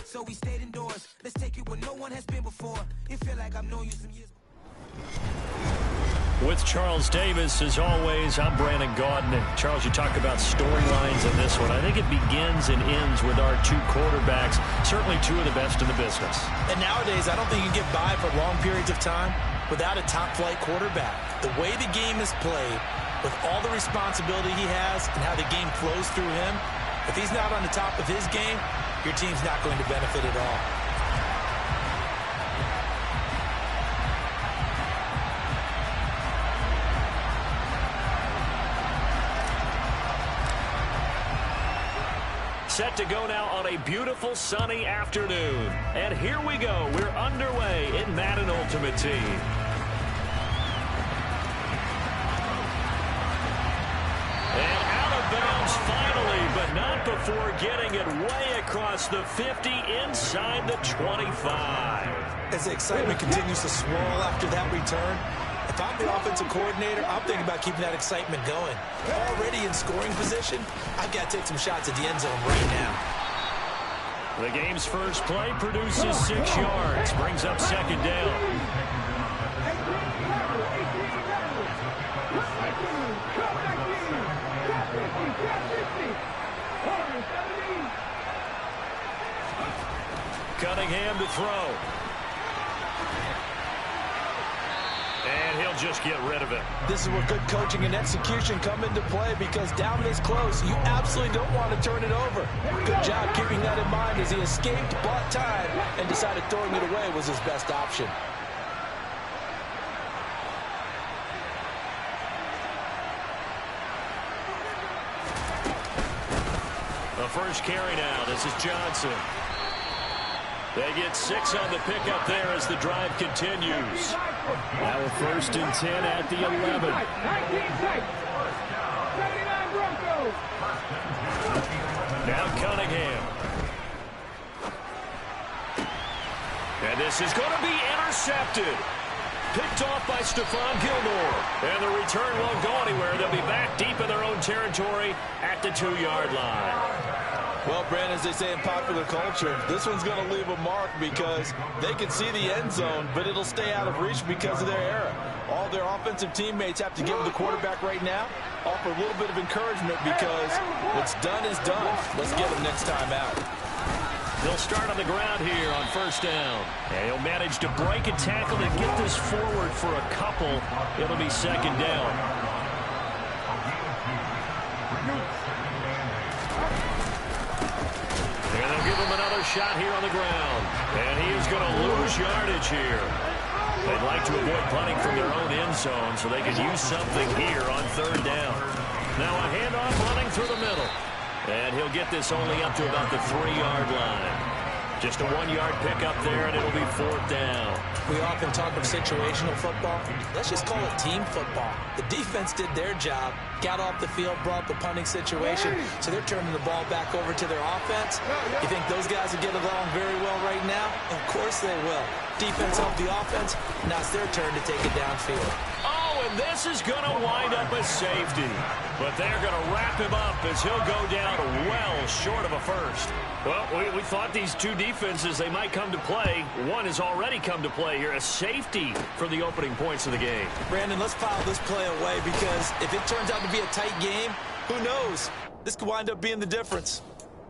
So we stayed indoors. Let's take it where no one has been before. It feel like I've known you some years. With Charles Davis, as always, I'm Brandon Gaudin. And Charles, you talk about storylines in this one. I think it begins and ends with our 2 quarterbacks, certainly 2 of the best in the business. And nowadays, I don't think you can get by for long periods of time without a top-flight quarterback. The way the game is played, with all the responsibility he has and how the game flows through him, if he's not on the top of his game, your team's not going to benefit at all. Set to go now on a beautiful sunny afternoon. And here we go. We're underway in Madden Ultimate Team. And out of bounds finally, but not before getting it way across the 50 inside the 25. As the excitement continues to swirl after that return, if I'm the offensive coordinator, I'm thinking about keeping that excitement going. Already in scoring position, I've got to take some shots at the end zone right now. The game's first play produces 6 yards, brings up second down. Cunningham to throw. And he'll just get rid of it. This is where good coaching and execution come into play, because down this close, you absolutely don't want to turn it over. Good job keeping that in mind as he escaped, bought time, and decided throwing it away was his best option. The first carry now. This is Johnson. They get 6 on the pickup there as the drive continues. Now a 1st and 10 at the 11. Now Cunningham. And this is going to be intercepted. Picked off by Stephon Gilmore. And the return won't go anywhere. They'll be back deep in their own territory at the 2-yard line. Well, Brandon, as they say in popular culture, this one's going to leave a mark because they can see the end zone, but it'll stay out of reach because of their error. All their offensive teammates have to give the quarterback right now, offer a little bit of encouragement, because what's done is done. Let's get them next time out. They'll start on the ground here on 1st down. And he'll manage to break a tackle and get this forward for a couple. It'll be 2nd down. And they'll give him another shot here on the ground. And he is going to lose yardage here. They'd like to avoid punting from their own end zone so they can use something here on 3rd down. Now a handoff running through the middle. And he'll get this only up to about the 3-yard line. Just a 1-yard pickup there, and it'll be 4th down. We often talk of situational football. Let's just call it team football. The defense did their job, got off the field, brought the punting situation, so they're turning the ball back over to their offense. You think those guys will get along very well right now? Of course they will. Defense helped the offense. Now it's their turn to take it downfield. Oh, and this is going to wind up a safety. But they're going to wrap him up as he'll go down well short of a first. Well, we thought these two defenses, they might come to play. One has already come to play here, a safety for the opening points of the game. Brandon, let's file this play away, because if it turns out to be a tight game, who knows? This could wind up being the difference.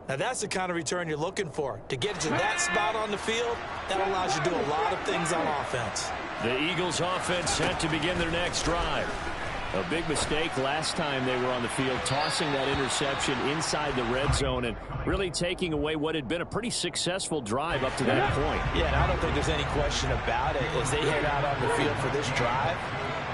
Now, that's the kind of return you're looking for. To get to that spot on the field, that allows you to do a lot of things on offense. The Eagles offense set to begin their next drive. A big mistake last time they were on the field, tossing that interception inside the red zone and really taking away what had been a pretty successful drive up to that point. Yeah, and I don't think there's any question about it. As they head out on the field for this drive,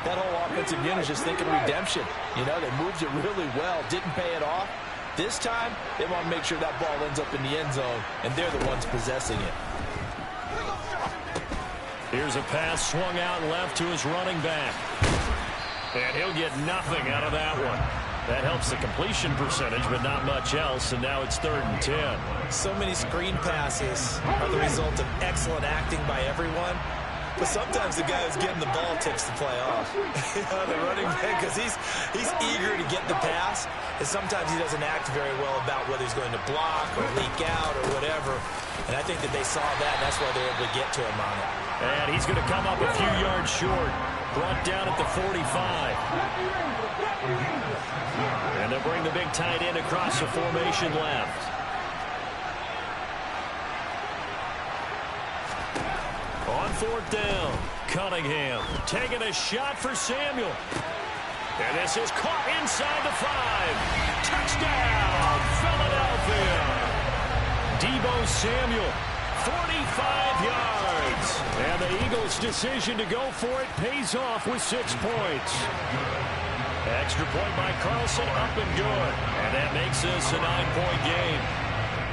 that whole offensive unit is just thinking redemption. You know, they moved it really well, didn't pay it off. This time, they want to make sure that ball ends up in the end zone, and they're the ones possessing it. Here's a pass swung out left to his running back. And he'll get nothing out of that one. That helps the completion percentage, but not much else, and now it's 3rd and 10. So many screen passes are the result of excellent acting by everyone. But sometimes the guy who's getting the ball takes the play off. You know, the running back, because he's eager to get the pass, and sometimes he doesn't act very well about whether he's going to block or leak out or whatever. And I think that they saw that, and that's why they were able to get to him on it. And he's going to come up a few yards short. Brought down at the 45. And they'll bring the big tight end across the formation left. On 4th down, Cunningham taking a shot for Samuel. And this is caught inside the 5. Touchdown, Philadelphia. Deebo Samuel, 45 yards. And the Eagles' decision to go for it pays off with 6 points. Extra point by Carlson, up and good. And that makes this a 9-point game.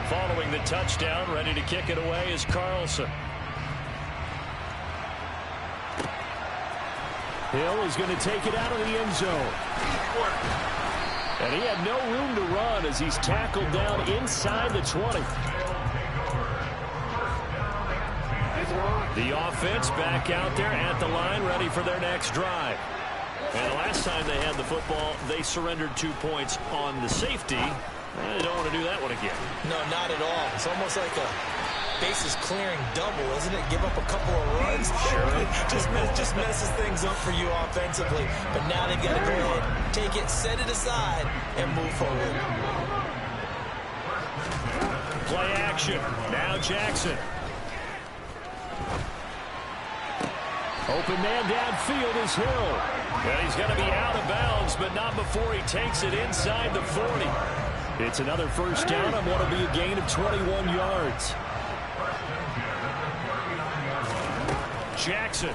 Following the touchdown, ready to kick it away is Carlson. Hill is going to take it out of the end zone. And he had no room to run as he's tackled down inside the 20. The offense back out there at the line, ready for their next drive. And the last time they had the football, they surrendered 2 points on the safety. They don't want to do that one again. No, not at all. It's almost like a bases clearing double, isn't it? Give up a couple of runs. Sure. just messes things up for you offensively. But now they've got to go ahead, take it, set it aside, and move forward. Play action. Now Jackson. Open man downfield is Hill. And he's going to be out of bounds, but not before he takes it inside the 40. It's another first down on what will be a gain of 21 yards. Jackson.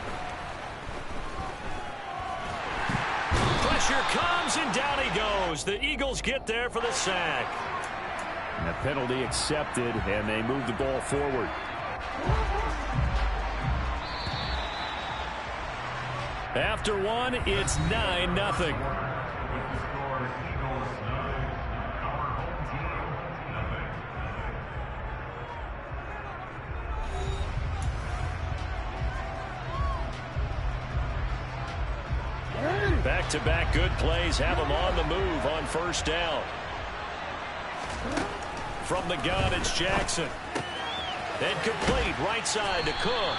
Pressure comes, and down he goes. The Eagles get there for the sack. And the penalty accepted, and they move the ball forward. After one, it's 9-0. Back-to-back good plays have them on the move on first down. From the gun, it's Jackson. And complete right side to Cook.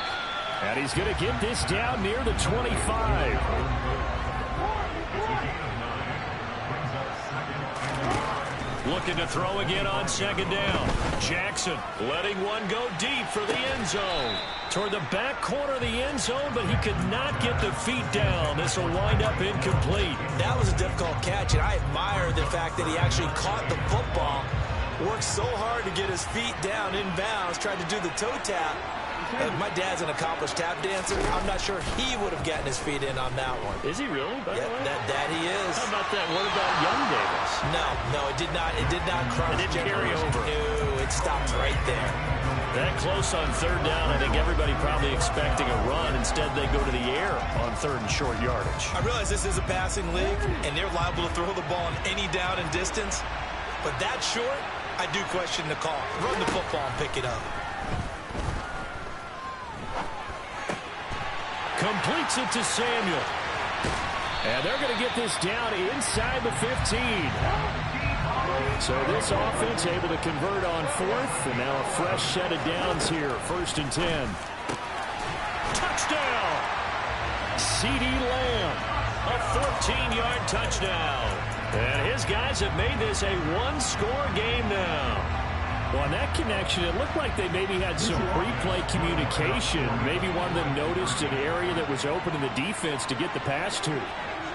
And he's going to get this down near the 25. Looking to throw again on second down. Jackson letting one go deep for the end zone. Toward the back corner of the end zone, but he could not get the feet down. This will wind up incomplete. That was a difficult catch, and I admire the fact that he actually caught the football. Worked so hard to get his feet down inbounds, tried to do the toe tap. My dad's an accomplished tap dancer. I'm not sure he would have gotten his feet in on that one. Is he really? By the way? That he is. How about that? What about Young Davis? No, it did not. It did not cross. It didn't carry over. No, it stopped right there. That close on third down. I think everybody probably expecting a run. Instead, they go to the air on third and short yardage. I realize this is a passing league, and they're liable to throw the ball on any down and distance. But that short, I do question the call. Run the football and pick it up. Completes it to Samuel. And they're going to get this down inside the 15. So this offense able to convert on fourth. And now a fresh set of downs here. 1st and 10. Touchdown! C.D. Lamb. A 14-yard touchdown. And his guys have made this a one-score game now. Well, on that connection, it looked like they maybe had some pre-play communication. Maybe one of them noticed an area that was open in the defense to get the pass to.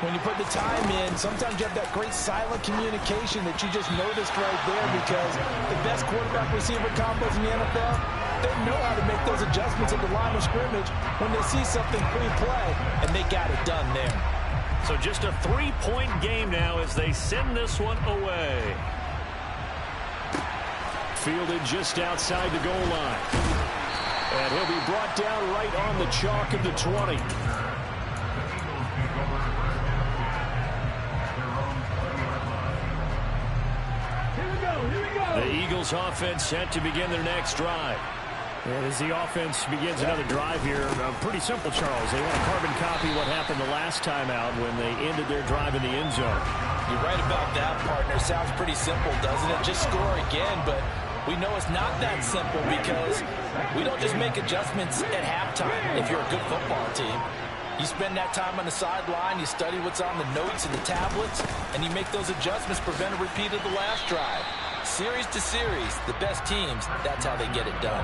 When you put the time in, sometimes you have that great silent communication that you just noticed right there, because the best quarterback-receiver combos in the NFL, they know how to make those adjustments at the line of scrimmage when they see something pre-play, and they got it done there. So just a 3-point game now as they send this one away. Fielded just outside the goal line. And he'll be brought down right on the chalk of the 20. The Eagles offense set to begin their next drive. And as the offense begins another drive here, pretty simple, Charles. They want to carbon copy what happened the last time out when they ended their drive in the end zone. You're right about that, partner. Sounds pretty simple, doesn't it? Just score again, but we know it's not that simple because we don't just make adjustments at halftime if you're a good football team. You spend that time on the sideline, you study what's on the notes and the tablets, and you make those adjustments, prevent a repeat of the last drive. Series to series, the best teams, that's how they get it done.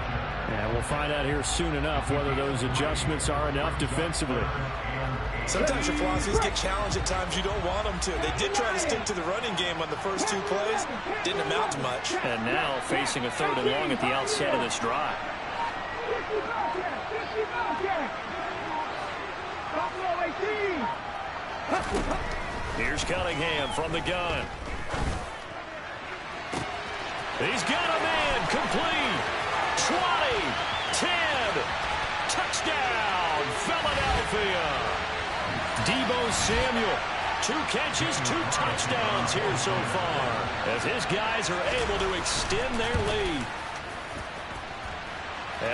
And we'll find out here soon enough whether those adjustments are enough defensively. Sometimes your philosophies get challenged at times you don't want them to. They did try to stick to the running game on the first 2 plays. Didn't amount to much. And now facing a 3rd and long at the outset of this drive. Here's Cunningham from the gun. He's got a man complete. 20, 10, touchdown, Philadelphia. Deebo Samuel, 2 catches, 2 touchdowns here so far, as his guys are able to extend their lead.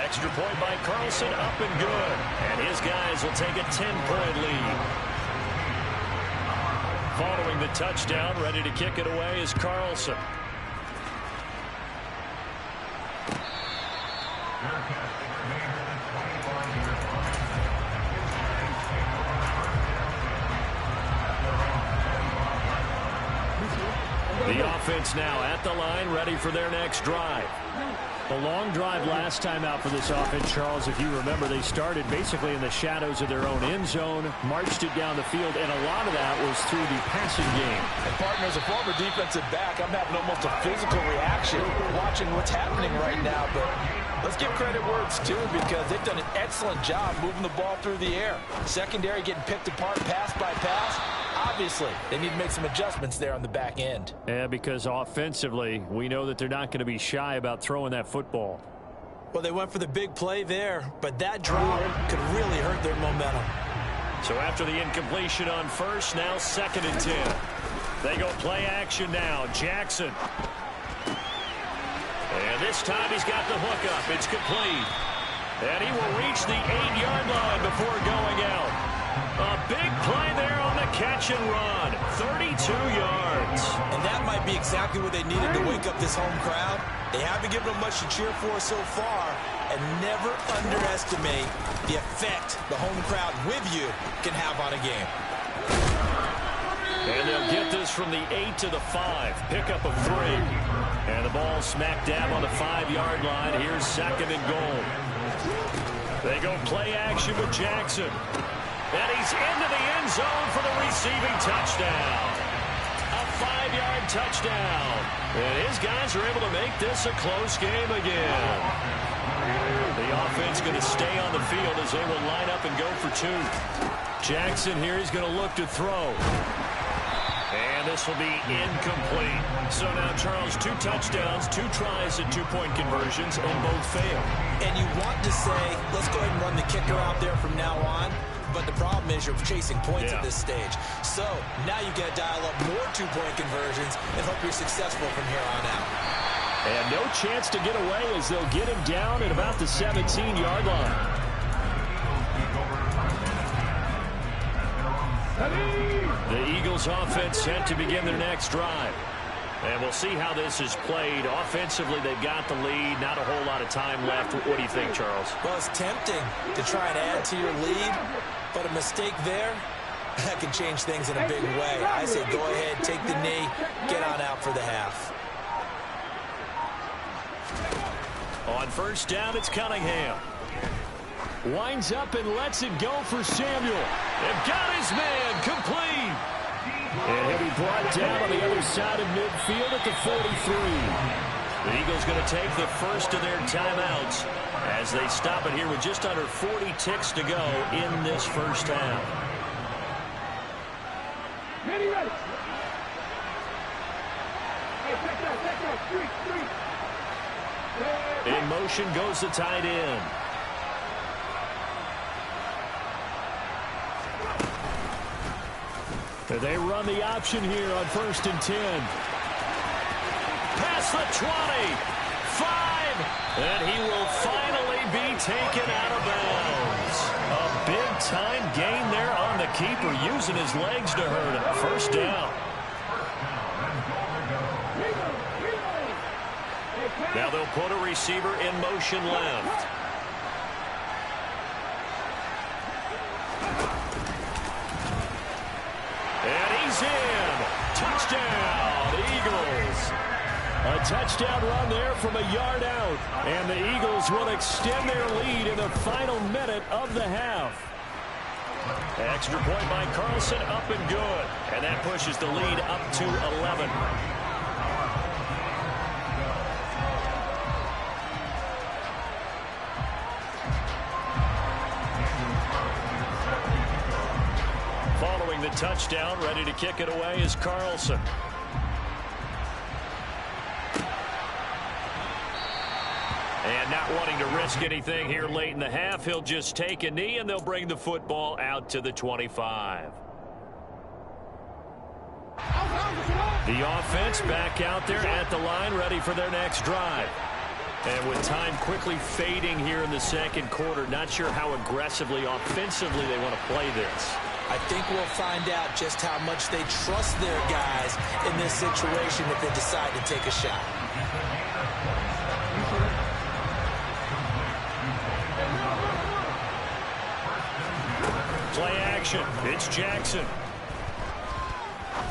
Extra point by Carlson, up and good. And his guys will take a 10-point lead. Following the touchdown, ready to kick it away is Carlson. The offense now at the line, ready for their next drive. The long drive last time out for this offense, Charles, if you remember, they started basically in the shadows of their own end zone, marched it down the field, and a lot of that was through the passing game. And partner, as a former defensive back, I'm having almost a physical reaction watching what's happening right now. But let's give credit where it's due, because they've done an excellent job moving the ball through the air. Secondary getting picked apart pass by pass. Obviously, they need to make some adjustments there on the back end. Yeah, because offensively, we know that they're not going to be shy about throwing that football. Well, they went for the big play there, but that drop could really hurt their momentum. So after the incompletion on first, now 2nd and 10. They go play action now. Jackson. And this time he's got the hook up. It's complete. And he will reach the 8-yard line before going out. A big play there on the catch and run. 32 yards. And that might be exactly what they needed to wake up this home crowd. They haven't given them much to cheer for so far. And never underestimate the effect the home crowd with you can have on a game. And they'll get this from the 8 to the 5. Pickup of 3. And the ball smack dab on the 5-yard line. Here's 2nd and goal. They go play action with Jackson. And he's into the end zone for the receiving touchdown. A 5-yard touchdown. And his guys are able to make this a close game again. The offense going to stay on the field as they will line up and go for 2. Jackson here is going to look to throw. And this will be incomplete. So now, Charles, 2 touchdowns, 2 tries at 2-point conversions, and both fail. And you want to say, let's go ahead and run the kicker out there from now on. But the problem is you're chasing points at this stage. So now you got to dial up more 2-point conversions and hope you're successful from here on out. And no chance to get away as they'll get him down at about the 17-yard line. The Eagles offense set to begin their next drive. And we'll see how this is played. Offensively, they've got the lead. Not a whole lot of time left. What do you think, Charles? Well, it's tempting to try and add to your lead, but a mistake there, that can change things in a big way. I say go ahead, take the knee, get on out for the half. On first down, it's Cunningham. Winds up and lets it go for Samuel. And got his man complete. And he'll be brought down on the other side of midfield at the 43. The Eagles going to take the first of their timeouts as they stop it here with just under 40 ticks to go in this first half. In motion goes the tight end. They run the option here on 1st and 10. Past the 20. 5. And he will finally be taken out of bounds. A big-time gain there on the keeper, using his legs to hurt him. First down. Now they'll put a receiver in motion left. And he's in. Touchdown, Eagles. A touchdown run there from a yard out. And the Eagles will extend their lead in the final minute of the half. Extra point by Carlson, up and good. And that pushes the lead up to 11. Following the touchdown, ready to kick it away is Carlson. And not wanting to risk anything here late in the half, he'll just take a knee and they'll bring the football out to the 25. The offense back out there at the line, ready for their next drive. And with time quickly fading here in the second quarter, not sure how aggressively, offensively they want to play this. I think we'll find out just how much they trust their guys in this situation if they decide to take a shot. Play action. It's Jackson.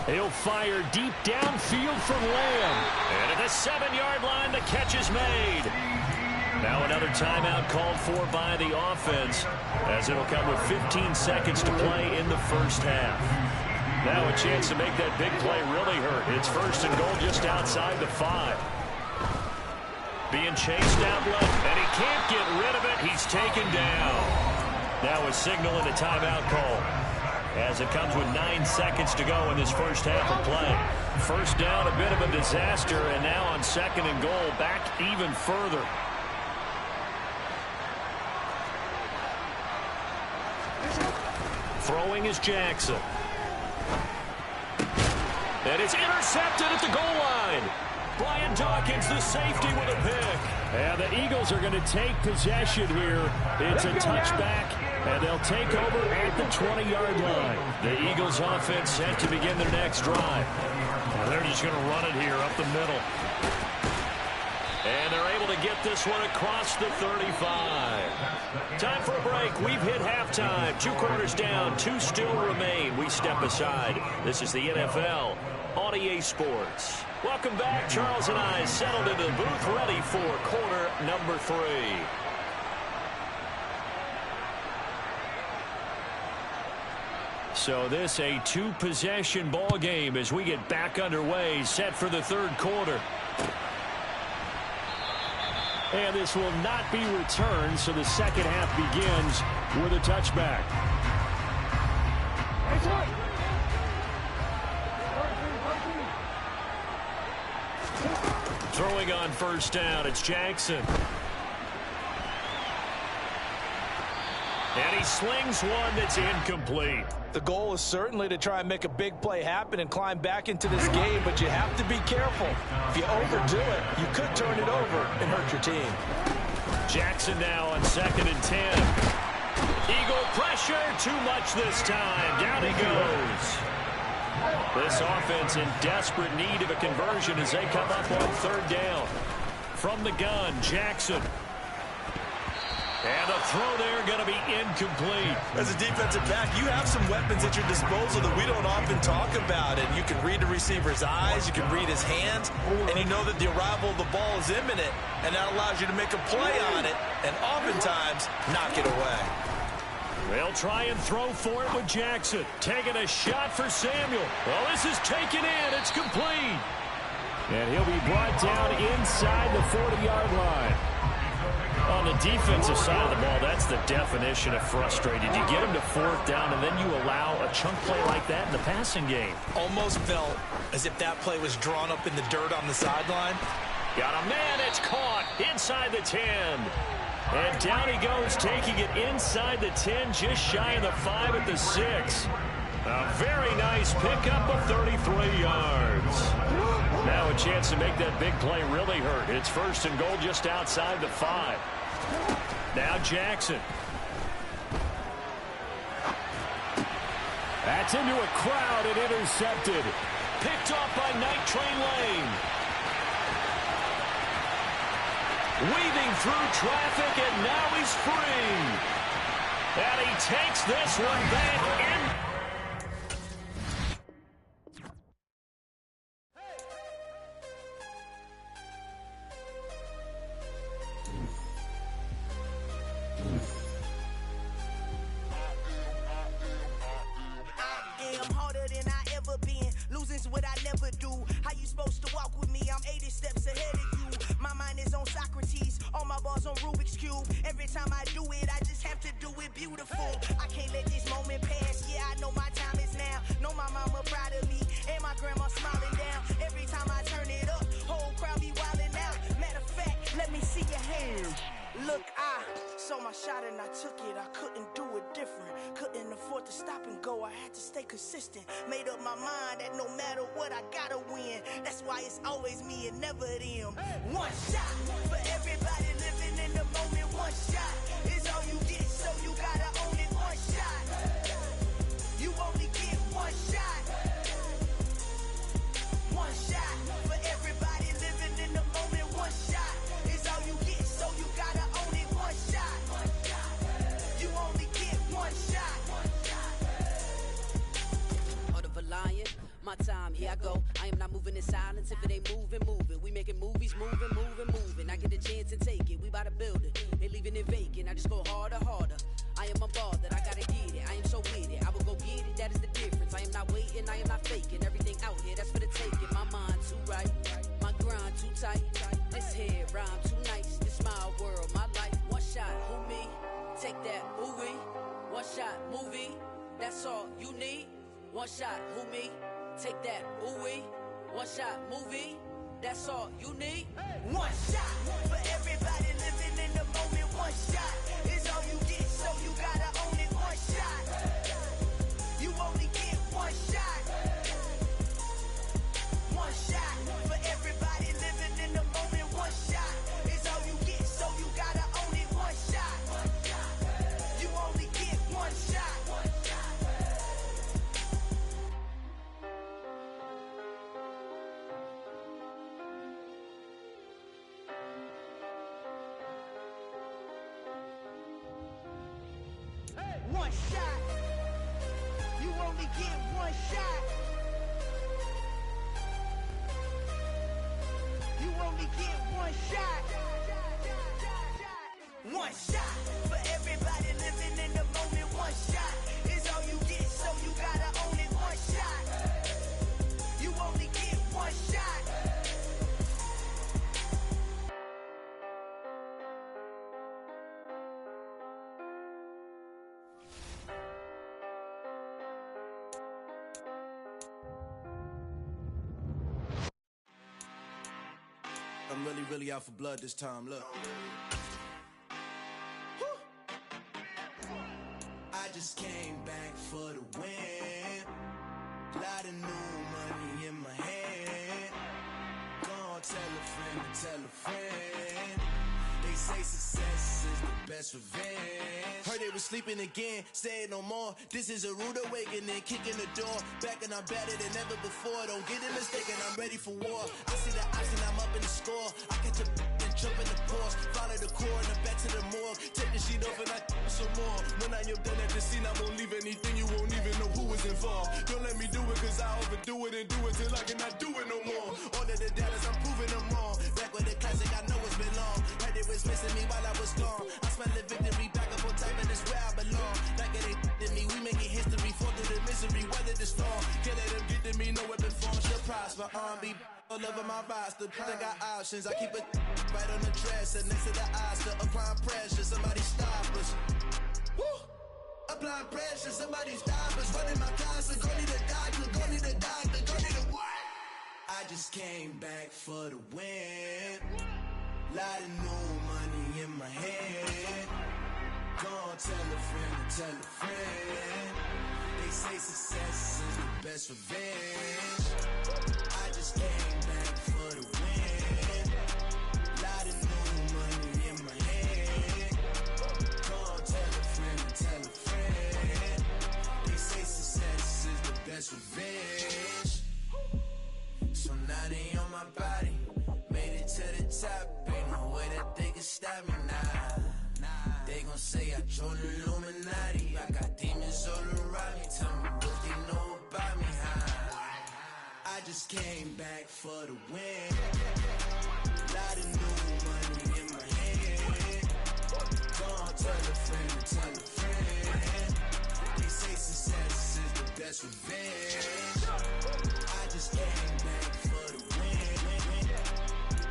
He'll fire deep downfield from Lamb. And at the 7-yard line, the catch is made. Now another timeout called for by the offense, as it'll come with 15 seconds to play in the first half. Now a chance to make that big play really hurt. It's first and goal just outside the 5. Being chased out left, and he can't get rid of it. He's taken down. Now a signal and a timeout call, as it comes with 9 seconds to go in this first half of play. First down, a bit of a disaster, and now on second and goal, back even further. Throwing is Jackson. And it's intercepted at the goal line. Brian Dawkins, the safety, with a pick. And the Eagles are going to take possession here. It's a touchback, and they'll take over at the 20-yard line. The Eagles offense set to begin their next drive. And they're just going to run it here up the middle. And they're able to get this one across the 35. Time for a break. We've hit halftime. 2 quarters down. 2 still remain. We step aside. This is the NFL on EA Sports. Welcome back. Charles and I settled into the booth, ready for quarter number 3. So this a 2-possession ball game as we get back underway, set for the third quarter. And this will not be returned, so the second half begins with a touchback. Throwing on first down, it's Jackson. And he slings one that's incomplete. The goal is certainly to try and make a big play happen and climb back into this game, but you have to be careful. If you overdo it, you could turn it over and hurt your team. Jackson now on second and 10. Eagle pressure, too much this time. Down he goes. This offense in desperate need of a conversion as they come up on third down. From the gun, Jackson. And the throw there going to be incomplete. As a defensive back, you have some weapons at your disposal that we don't often talk about. And you can read the receiver's eyes, you can read his hands, and you know that the arrival of the ball is imminent, and that allows you to make a play on it and oftentimes knock it away. They'll try and throw for it with Jackson. Taking a shot for Samuel. Well, this is taken in. It's complete. And he'll be brought down inside the 40-yard line. On the defensive side of the ball, that's the definition of frustrated. You get him to fourth down, and then you allow a chunk play like that in the passing game. Almost felt as if that play was drawn up in the dirt on the sideline. Got a man, it's caught inside the 10. And down he goes, taking it inside the 10, just shy of the 5 at the 6. A very nice pickup of 33 yards. Now a chance to make that big play really hurt. It's first and goal just outside the 5. Now Jackson. That's into a crowd and intercepted. Picked off by Night Train Lane. Weaving through traffic, and now he's free. And he takes this one back in. shot and I took it, I couldn't do it different. Couldn't afford to stop and go, I had to stay consistent. Made up my mind that no matter what, I gotta win. That's why it's always me and never them. One shot for everybody living in the moment. One shot is all you get, so you gotta own it. One shot, you only get one shot. One shot for everybody living in the moment. One shot is all you get, so you gotta own it. One shot, you only get one shot. Heart of a lion, my time, here I go. I am not moving in silence. If it ain't moving, move it. We making movies, moving, moving, moving. I get a chance and take it. We bout to build it. Ain't leaving it vacant. I just go harder, harder. I am a ball that I gotta get it. I am so with it. I will go get it. That is the difference. I am not waiting. I am not faking. Everything out here, that's for the taking. My mind too right. My grind too tight. This head rhyme too nice. This my world, my life. One shot, who me? Take that, who we? One shot, movie. That's all you need. One shot, who me? Take that, ooh wee. One shot, movie. That's all you need. One shot for everybody living in the moment. One shot is all you get, so you gotta own it. One shot, you only get one shot. One shot for everybody living in the moment. One shot is all you get, so you gotta own it. One shot, you only get one shot. One shot, you only get one shot. You only get one shot. One shot for everybody living in the moment. One shot is all you get, so you gotta own it. One shot, you only get one shot. I'm really out for blood this time, look. I just came back for the win. Lot of new money in my hand. Gonna tell a friend to tell a friend. They say success is the best revenge. Heard they was sleeping again, say it no more. This is a rude awakening, kicking the door. Back and I'm better than ever before. Don't get it mistaken, I'm ready for war. I see the option, I'm up in the score. I catch a and jump in the pause. Follow the core and then back to the morgue. Take the sheet off and I some more. When I am done at the scene, I won't leave anything. You won't even know who was involved. Don't let me do it, cause I overdo it and do it till I cannot do it no more. All of the doubters, I'm proving them wrong. Back with the classic, I know it's been long. Heard they was missing me while I was gone. I smell the victory, back up on time, and it's where I belong. Like it ain't to me, we making history. Fall through the misery, weather the storm. Can't let them get to me, no weapon form. She'll prosper, R&B all over my roster. I got options, I keep it right on the dresser. Next to the Oscar, applying pressure, somebody stop us. Woo! Applying pressure, somebody stop us. Running my closet, go need a doctor, go need a doctor, go need a what? I just came back for the win. Lot of new money in my hand. Gonna tell a friend to tell a friend. They say success is the best revenge. I just came back for the win. Lot of new money in my hand. Gonna tell a friend to tell a friend. They say success is the best revenge. So now they on my body. Made it to the top. Ain't no way that they can stop me now. They gon' say I joined the Illuminati. I got demons all around me. Tell me what they know about me, huh? I just came back for the win. Lot of new money in my hand. Gonna tell a friend to tell a friend. They say success is the best revenge. I just came back for the win.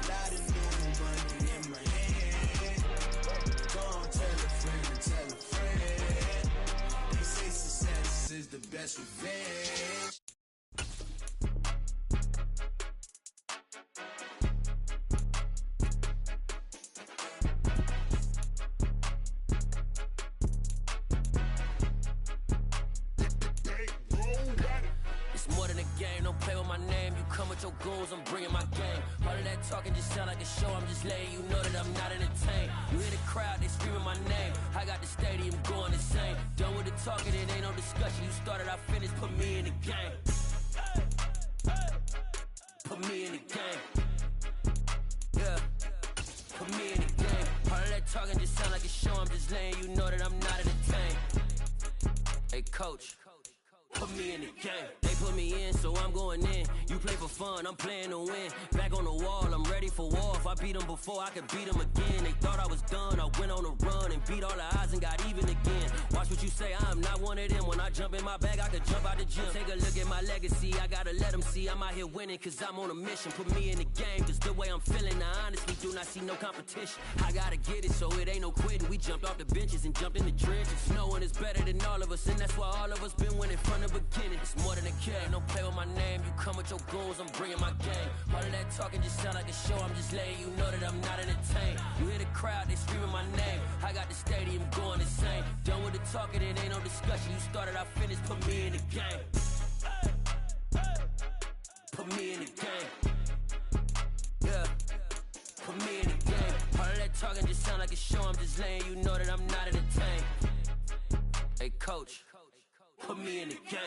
Lot of new money in my hand. Gonna tell a friend to tell a friend. They say success is the best revenge. game, don't play with my name. You come with your goons, I'm bringing my game. All of that talking just sound like a show, I'm just letting you know that I'm not entertained. You hear the crowd, they screaming my name. I got the stadium going insane. Done with the talking, it ain't no discussion. You started, I finished, put me in the game. Put me in the game. Yeah, put me in the game. All of that talking just sound like a show, I'm just letting you know that I'm not entertained. Hey coach, put me in the game. They put me in, so I'm going in. You play for fun, I'm playing to win. Back on the wall, I'm ready for war. If I beat them before, I could beat them again. They thought I was done, I went on a run and beat all the odds and got even again. Watch what you say, I'm not one of them. When I jump in my bag, I could jump out the gym. Take a look at my legacy, I gotta let them see I'm out here winning, cause I'm on a mission. Put me in the game, cause the way I'm feeling, I honestly do not see no competition. I gotta get it, so it ain't no quitting. We jumped off the benches and jumped in the trenches. No one is better than all of us, and that's why all of us been winning from the beginning. It's more than a game, don't play with my name. You come with your goons, I'm bringing my game. All of that talking just sound like a show, I'm just letting you know that I'm not entertained. You hear the crowd, they screaming my name. I got the stadium going insane. Done with the talking, it ain't no discussion. You started, I finished, put me in the game. Put me in the game. Yeah, put me in the game. All of that talking just sound like a show, I'm just letting you know that I'm not entertained. Hey coach, put me in the game.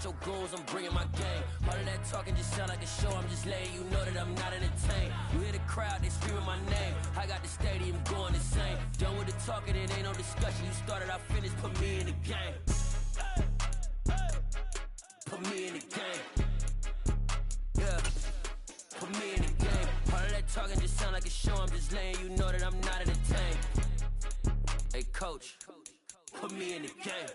Your goals, I'm bringing my game. All of that talking just sound like a show, I'm just letting you know that I'm not entertained. You hear the crowd, they screaming my name. I got the stadium going insane. Done with the talking, it ain't no discussion. You started, I finished, put me in the game. Put me in the game. Yeah, put me in the game. All of that talking just sound like a show, I'm just letting you know that I'm not entertained. Hey coach, put me in the game.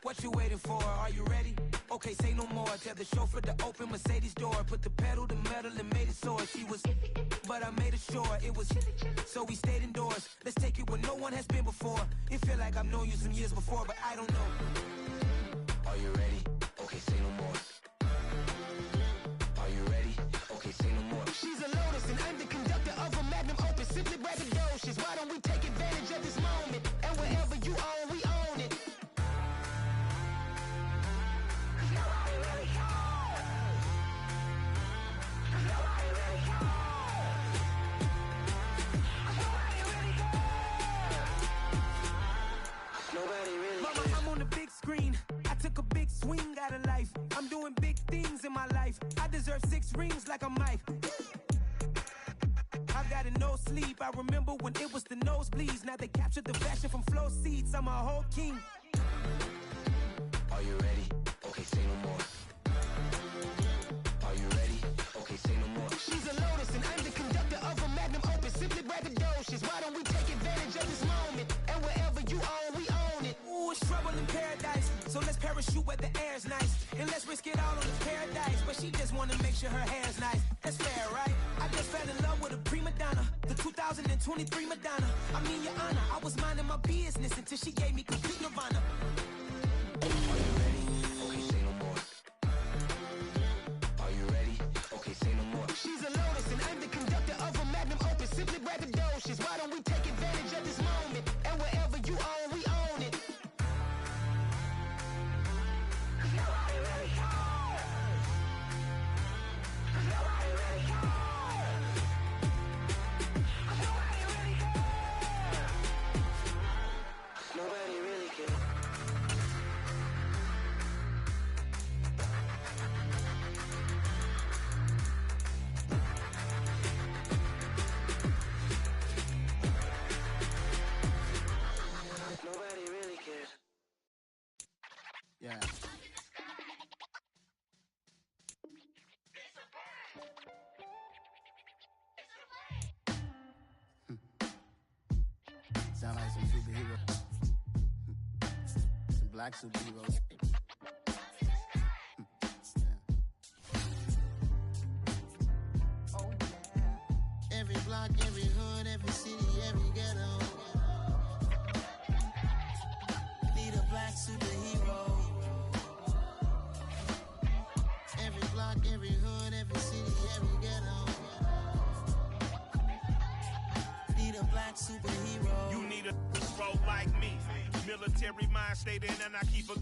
What you waiting for? Are you ready? Okay, say no more. Tell the chauffeur to open Mercedes door. Put the pedal to metal and made it soar. She was, but I made it sure it was. So we stayed indoors. Let's take it where no one has been before. It feel like I've known you some years before, but I don't know. Are you ready? Okay, say no more. Are you ready? Okay, say no more. She's a Lotus and I'm the conductor of a magnum opus. Simply braggadocious. Why don't we take advantage of this moment? And wherever you own, we own it. Mama, I'm on the big screen. I took a big swing out of life. I'm doing big things in my life. I deserve 6 rings like a Mike. I've got no sleep. I remember when it was the nosebleeds. Now they captured the fashion from flow seats. I'm a whole king. Are you ready? Okay, say no more. Are you ready? Okay, say no more. She's a Lotus and I'm the conductor of a magnum opus. Simply braggadocious. Why don't we take advantage of this moment? And wherever you own, we own it. Ooh, it's trouble in paradise. So let's parachute where the air's nice. And let's risk it all on this paradise. But she just wanna make sure her hair's nice. That's fair, right? I just fell in love with a prima donna. The 2023 Madonna. I mean, your honor, I was minding my business until she gave me complete nirvana. Are you ready? Okay, say no more. Are you ready? Okay, say no more. She's a Lotus and I'm the conductor of a magnum opus. Simply braggadocious. Why don't we take advantage of this moment? And wherever you own, we own it. Nobody really cares. Nobody really cares. Nobody really cares. Nobody really cares. sound like some superheroes. Some black superheroes. Oh, yeah. Every block, every hood, every city, every ghetto. Need a black superhero. Every block, every hood, every city, every ghetto. Need a black superhero. You need a role like me. Military mind state and I keep a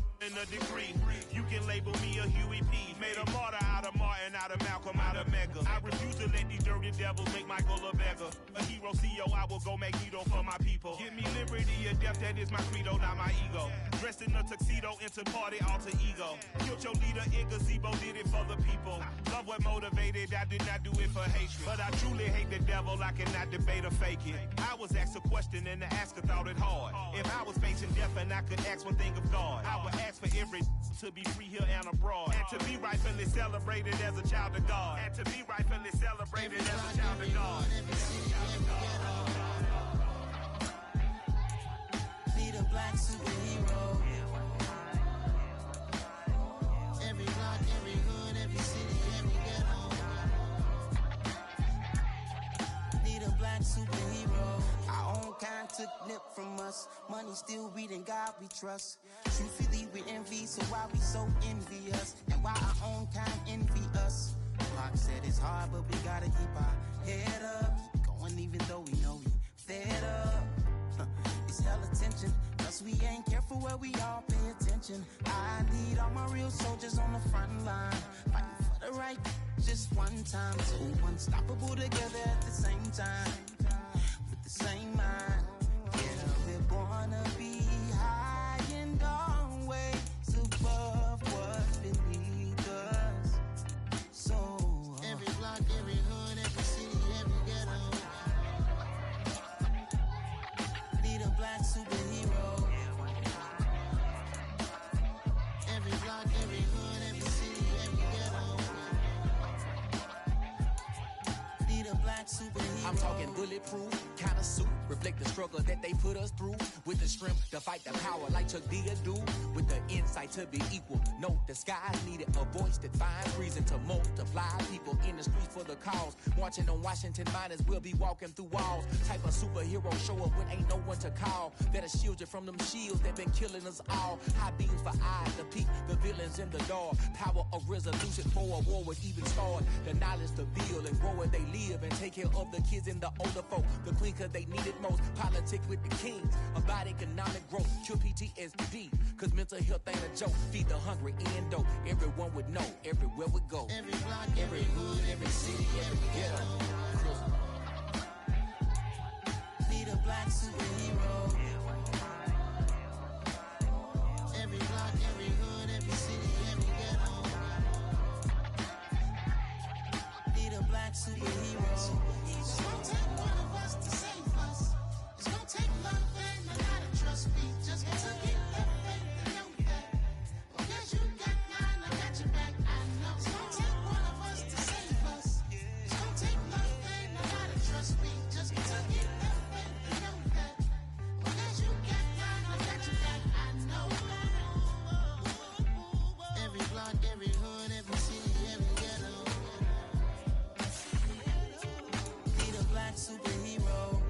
degree. You can label me a Huey P. Made a martyr out of Martin, out of Malcolm, out of Mega. I refuse to let these dirty devils make Michael a beggar. A hero CEO, I will go Magneto for my people. Give me liberty or death, that is my credo, not my ego. Dressed in a tuxedo, into party alter ego. Killed your leader in gazebo, did it for the people. Love what motivated, I did not do it for hatred. But I truly hate the devil, I cannot debate or fake it. I was asked a question and the asker thought it hard. If I was facing death and I could ask one thing of God, I would ask for every to be free here and abroad, and to be rightfully celebrated as a child of God, and to be rightfully celebrated as a child of God. Need a black superhero. Every block, every hood, every city, every ghetto. Need a black superhero. Our own kind took nip from us. Money still reading God we trust. Truthfully we envy, so why we so envious? And why our own kind envy us? Pac said it's hard, but we gotta keep our head up. Going even though we know we fed up. It's hella tension, cause we ain't careful where we all pay attention. I need all my real soldiers on the front line, fighting for the right just one time. So unstoppable together at the same time, with the same mind. Yeah, we're gonna be high and always above what's beneath us. So every block, every hood, every city, every ghetto. Need a black superhero. Every block, every hood, every city, every ghetto. Need a black superhero. I'm talking bulletproof kind of suit, reflect the struggle that they put us through, with the strength to fight the power like Chuck D do, with the insight to be equal. No disguise needed, a voice that finds reason to multiply people in the streets for the cause. Marching on Washington, might as well be walking through walls. Type of superhero show up when ain't no one to call. That'll shield you from them shields that been killing us all. High beams for eyes to peek the villains in the dark. Power of resolution for a war would even start. The knowledge to build and grow where they live and take care of the kids and the older folk. The queen cause they need it most. Politic with the kings about economic growth. Cure PTSD cause mental health ain't a joke. Feed the hungry and dope. Everyone would know everywhere we go. Every block, every hood, every city, every ghetto. Need a black superhero. Every block, every hood, every city, every ghetto. Need a black superhero. It's gonna take one of us to save us. It's gonna take love and a lot of trust. We just got to get that faith and know that. Because you got mine, I got your back. I know. It's gonna take one of us to save us. It's gonna take love and a lot of trust. We just got to get that faith and know that. Because you got mine, I got your back. I know. Every block, every hood, every city, every ghetto. Need a black superhero.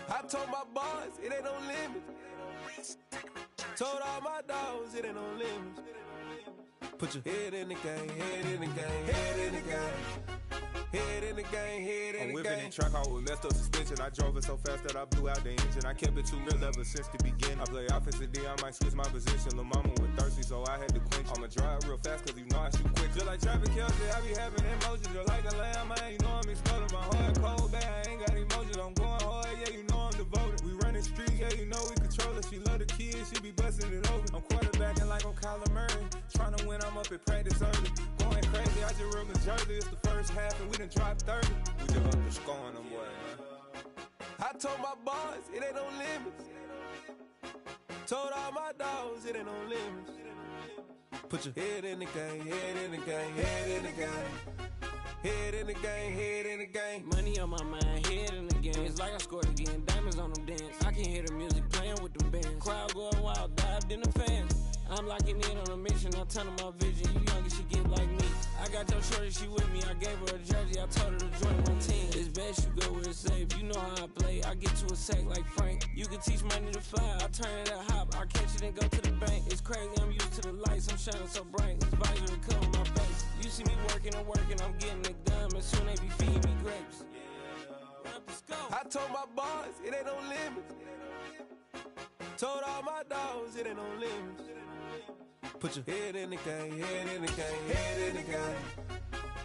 I told my boys, it ain't no limits. Told all my dogs, it ain't no limits. Put your head in the game, head in the game, head in the game. Head in the game, head in the game. I'm whipping and track out with messed up suspension. I drove it so fast that I blew out the engine. I kept it too real ever since the beginning. I play offensive D, I might switch my position. Lil' mama was thirsty, so I had to quench. I'ma drive real fast, cause you know I shoot quick. Just like traffic Kelsey, I be having emotions. Just like a lamb, man, you know I'm exploding. My heart cold, bad, I ain't got emotions. I'm going hard, yeah, you know I'm devoted. We running street, yeah, you know we control it. She love the kids, she be busting it over. I'm quarterbacking like I'm Kyler Murray. Trying to win, I'm up at practice early. Going crazy, I just rub the jersey. It's the first half and we done dropped 30. We just underscoring them, boy, man. I told my boys, it ain't no limits. Told all my dogs it ain't no limits. Put your head in the game, head in the game, head in the game. Head in the game, head in the game. Money on my mind, head in the game. It's like I scored again, diamonds on them dance. I can hear the music playing with them bands. Crowd going wild, dived in the fans. I'm locking in on a mission, I'm turning my vision. You younger, she get like me. I got your shorty, she with me. I gave her a jersey, I told her to join my team. It's best you go where it's safe. You know how I play. I get to a sack like Frank. You can teach money to fly. I turn it up hop. I catch it and go to the bank. It's crazy, I'm used to the lights. I'm shining so bright. This visor will cover my face. You see me working and working, I'm getting it done. And soon they be feeding me grapes. I told my boys it ain't no limits. Told all my dogs it ain't no limits. Put your head in the game, head in the game, head in the game.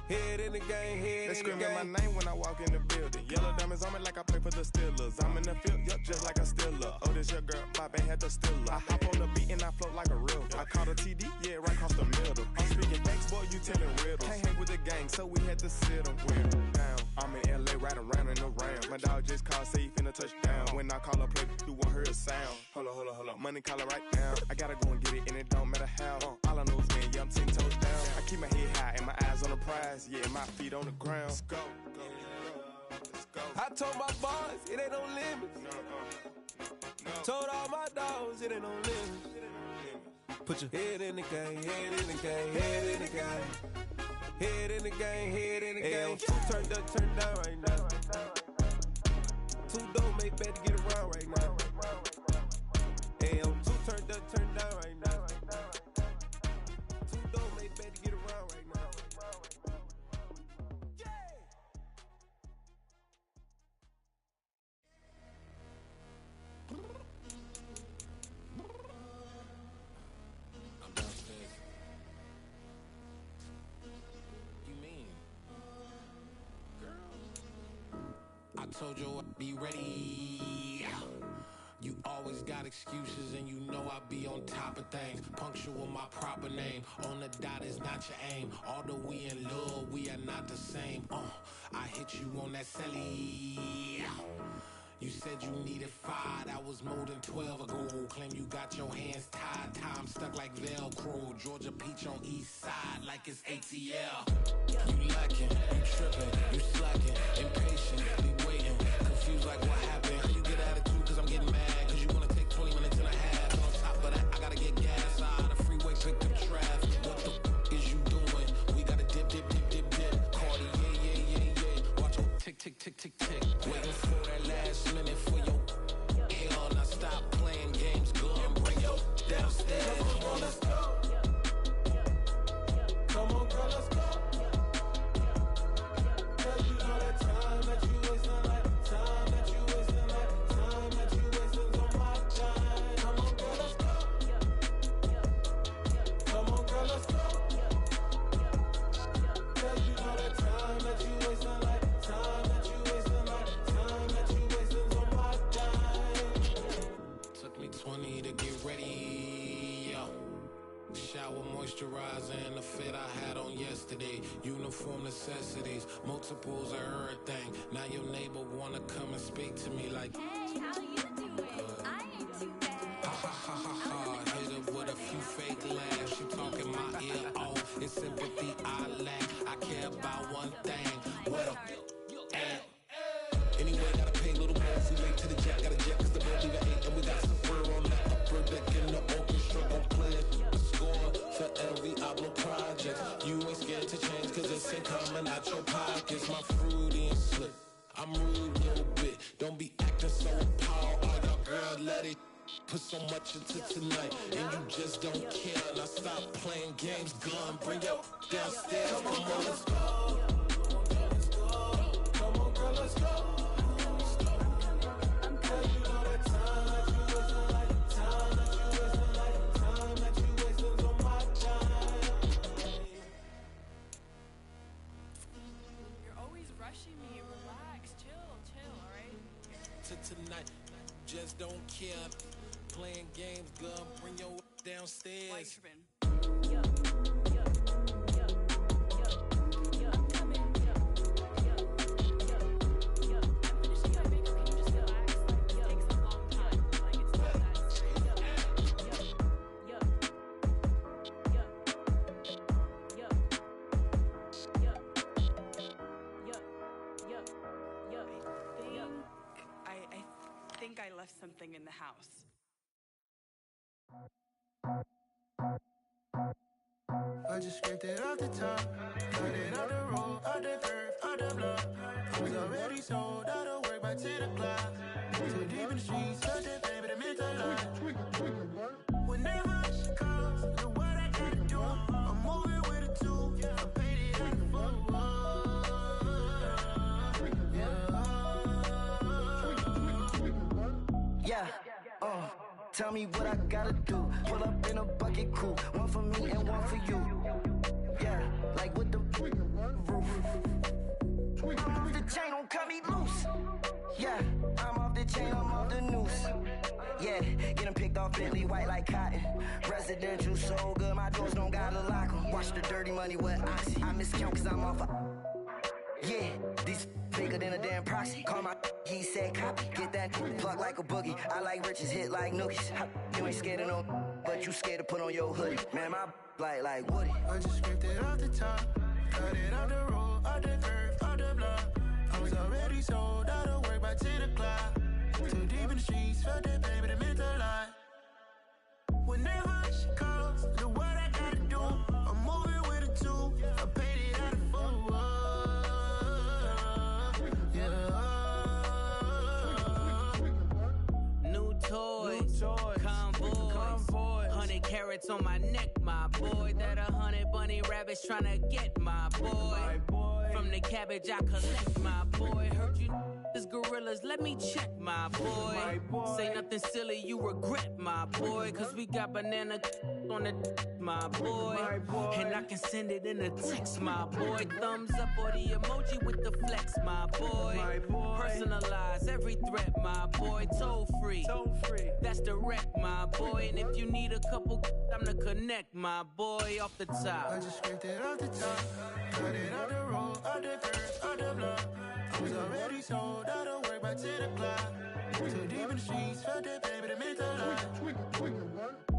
Head in the game, head they in the game. They screaming my name when I walk in the building. Yellow diamonds on me like I play for the Steelers. I'm in the field, yup, just like a Steeler. Oh, this your girl, my band had the Steeler. I hop on the beat and I float like a real. I caught a TD, yeah, right across the middle. I'm speaking facts, boy, you telling riddles. Can't hang with the gang, so we had to sit them down. I'm in LA, riding around and around. My dog just called, say he finna touchdown. When I call a play, you won't hear a sound. Hold on. Money caller right now. I gotta go and get it, and it don't matter how. All I know is, man, yeah, I'm 10 toes down. I keep my head high and my eyes on the prize. Yeah, my feet on the ground. Let's go. I told my boys it ain't no limits. Told all my dogs it ain't no limits. Put your head in the game, head in the game, head in the game. Head in the game, head in the game. Two turned up, turned down right now. Two don't make bet to get around right now. Two turned up, turned down right now. Two don't make bet to get around right now. I'm downstairs. You mean? Girl. I told you I'd be ready. You always got excuses and you know I be on top of things. Punctual my proper name. On the dot is not your aim. Although we in love, we are not the same. I hit you on that celly. You said you needed 5, that was more than 12 ago. Claim you got your hands tied, time stuck like Velcro. Georgia Peach on east side like it's ATL. You lacking, you tripping, you slacking, impatient, be waiting, confused like what happened. How you get attitude cause I'm getting mad, cause you wanna take 20 minutes and a half. And on top of that, I gotta get gas out of the freeway, pick up traffic. What the is you doing? We gotta dip. Cardi, yeah. Watch your tick. Waiting for that last minute for your hell. Now stop playing games, go and bring your downstairs. Come on, girl, let's go. Come on, girl, let's go. Cause you know that time that you wasting, like time that you wasting, like time that you wasting on my time. Come on, girl, let's go. Come on, girl, let's go. Cause you know that time that you wasting, like time that you wasting, like time that you wasting on my time. Took me 20 to get ready, yo. Shower, moisturizer, and the fit I had on yesterday. Uniform necessities, multiples of everything. Now your neighbor wanna come and speak to me like, hey, how you doing? I ain't too bad. Ha. Hit her with a few fake laughs. She talking my ear off. It's sympathy I lack. I care about one thing. What up? Anyway, gotta pay a little more. If we late to the jet, gotta jet cause the boat leave at 8. And we got Safari on the upper deck in the orchestra. Gon' play a score for every album project. You ain't scared to change cause it's ain't coming out your pockets. My fruity and slick. I'm rude a little bit. Don't be acting so appalled. Oh, your girl, let it put so much into tonight. And you just don't care. Now stop playing games. Gun, bring your downstairs. Come on, let's go. Come on, girl, let's go. Cause you know that time that you wasting, like time that you wasting, like time that you wasting on my time. You're always rushing me. Relax, chill, alright? To tonight, just don't care. Playing games, gun, bring your downstairs. Why you tripping? left something in the house. I just scraped it off the top, cut it out the road, out the curve, out the block. I was already sold, out of work by 10 o'clock. Too deep in the streets, touch it, baby, the mental lie. Whenever she calls, know what I gotta do. I'm moving with a two, I paid it out the full. Yeah, tell me what I gotta do. Pull up in a bucket crew, one for me and one for you. Yeah, like with the roof. I'm off the chain, don't cut me loose. Yeah, I'm off the chain, I'm off the noose. Yeah, getting picked off Bentley, white like cotton. Residential, so good, my doors don't gotta lock 'em. Watch the dirty money with Oxy. I miscount cause I'm off a... Yeah, these bigger than a damn proxy. Call my he said copy. Get that plug like a boogie. I like riches, hit like nookies. You ain't scared of no, but you scared to put on your hoodie. Man, my like Woody. I just scraped it off the top, cut it out the road, out the curve, out the block. I was already sold, out of work by 10 o'clock. Too deep in the streets, felt that baby, the mental lie. Whenever she calls, know what I gotta do. I'm moving with a two, I paid it out of full. New toys, convoy, 100 carats on my neck, my boy. That 100 bunny rabbits tryna get my boy. From the cabbage I collect, my boy. Heard you is gorillas, let me check, my boy. Say nothing silly, you regret, my boy. Cause we got banana on the my boy. And I can send it in a text, my boy. Thumbs up or the emoji with the flex, my boy. Personalize every threat, my boy. Toll free, that's direct, my boy. And if you need a couple, I'm to connect, my boy. Off the top, I just scraped it off the top, cut it out the road, out the curve, out the block. I was already sold, out of work by 10 o'clock. Too deep in the streets, felt that baby, the mental lie.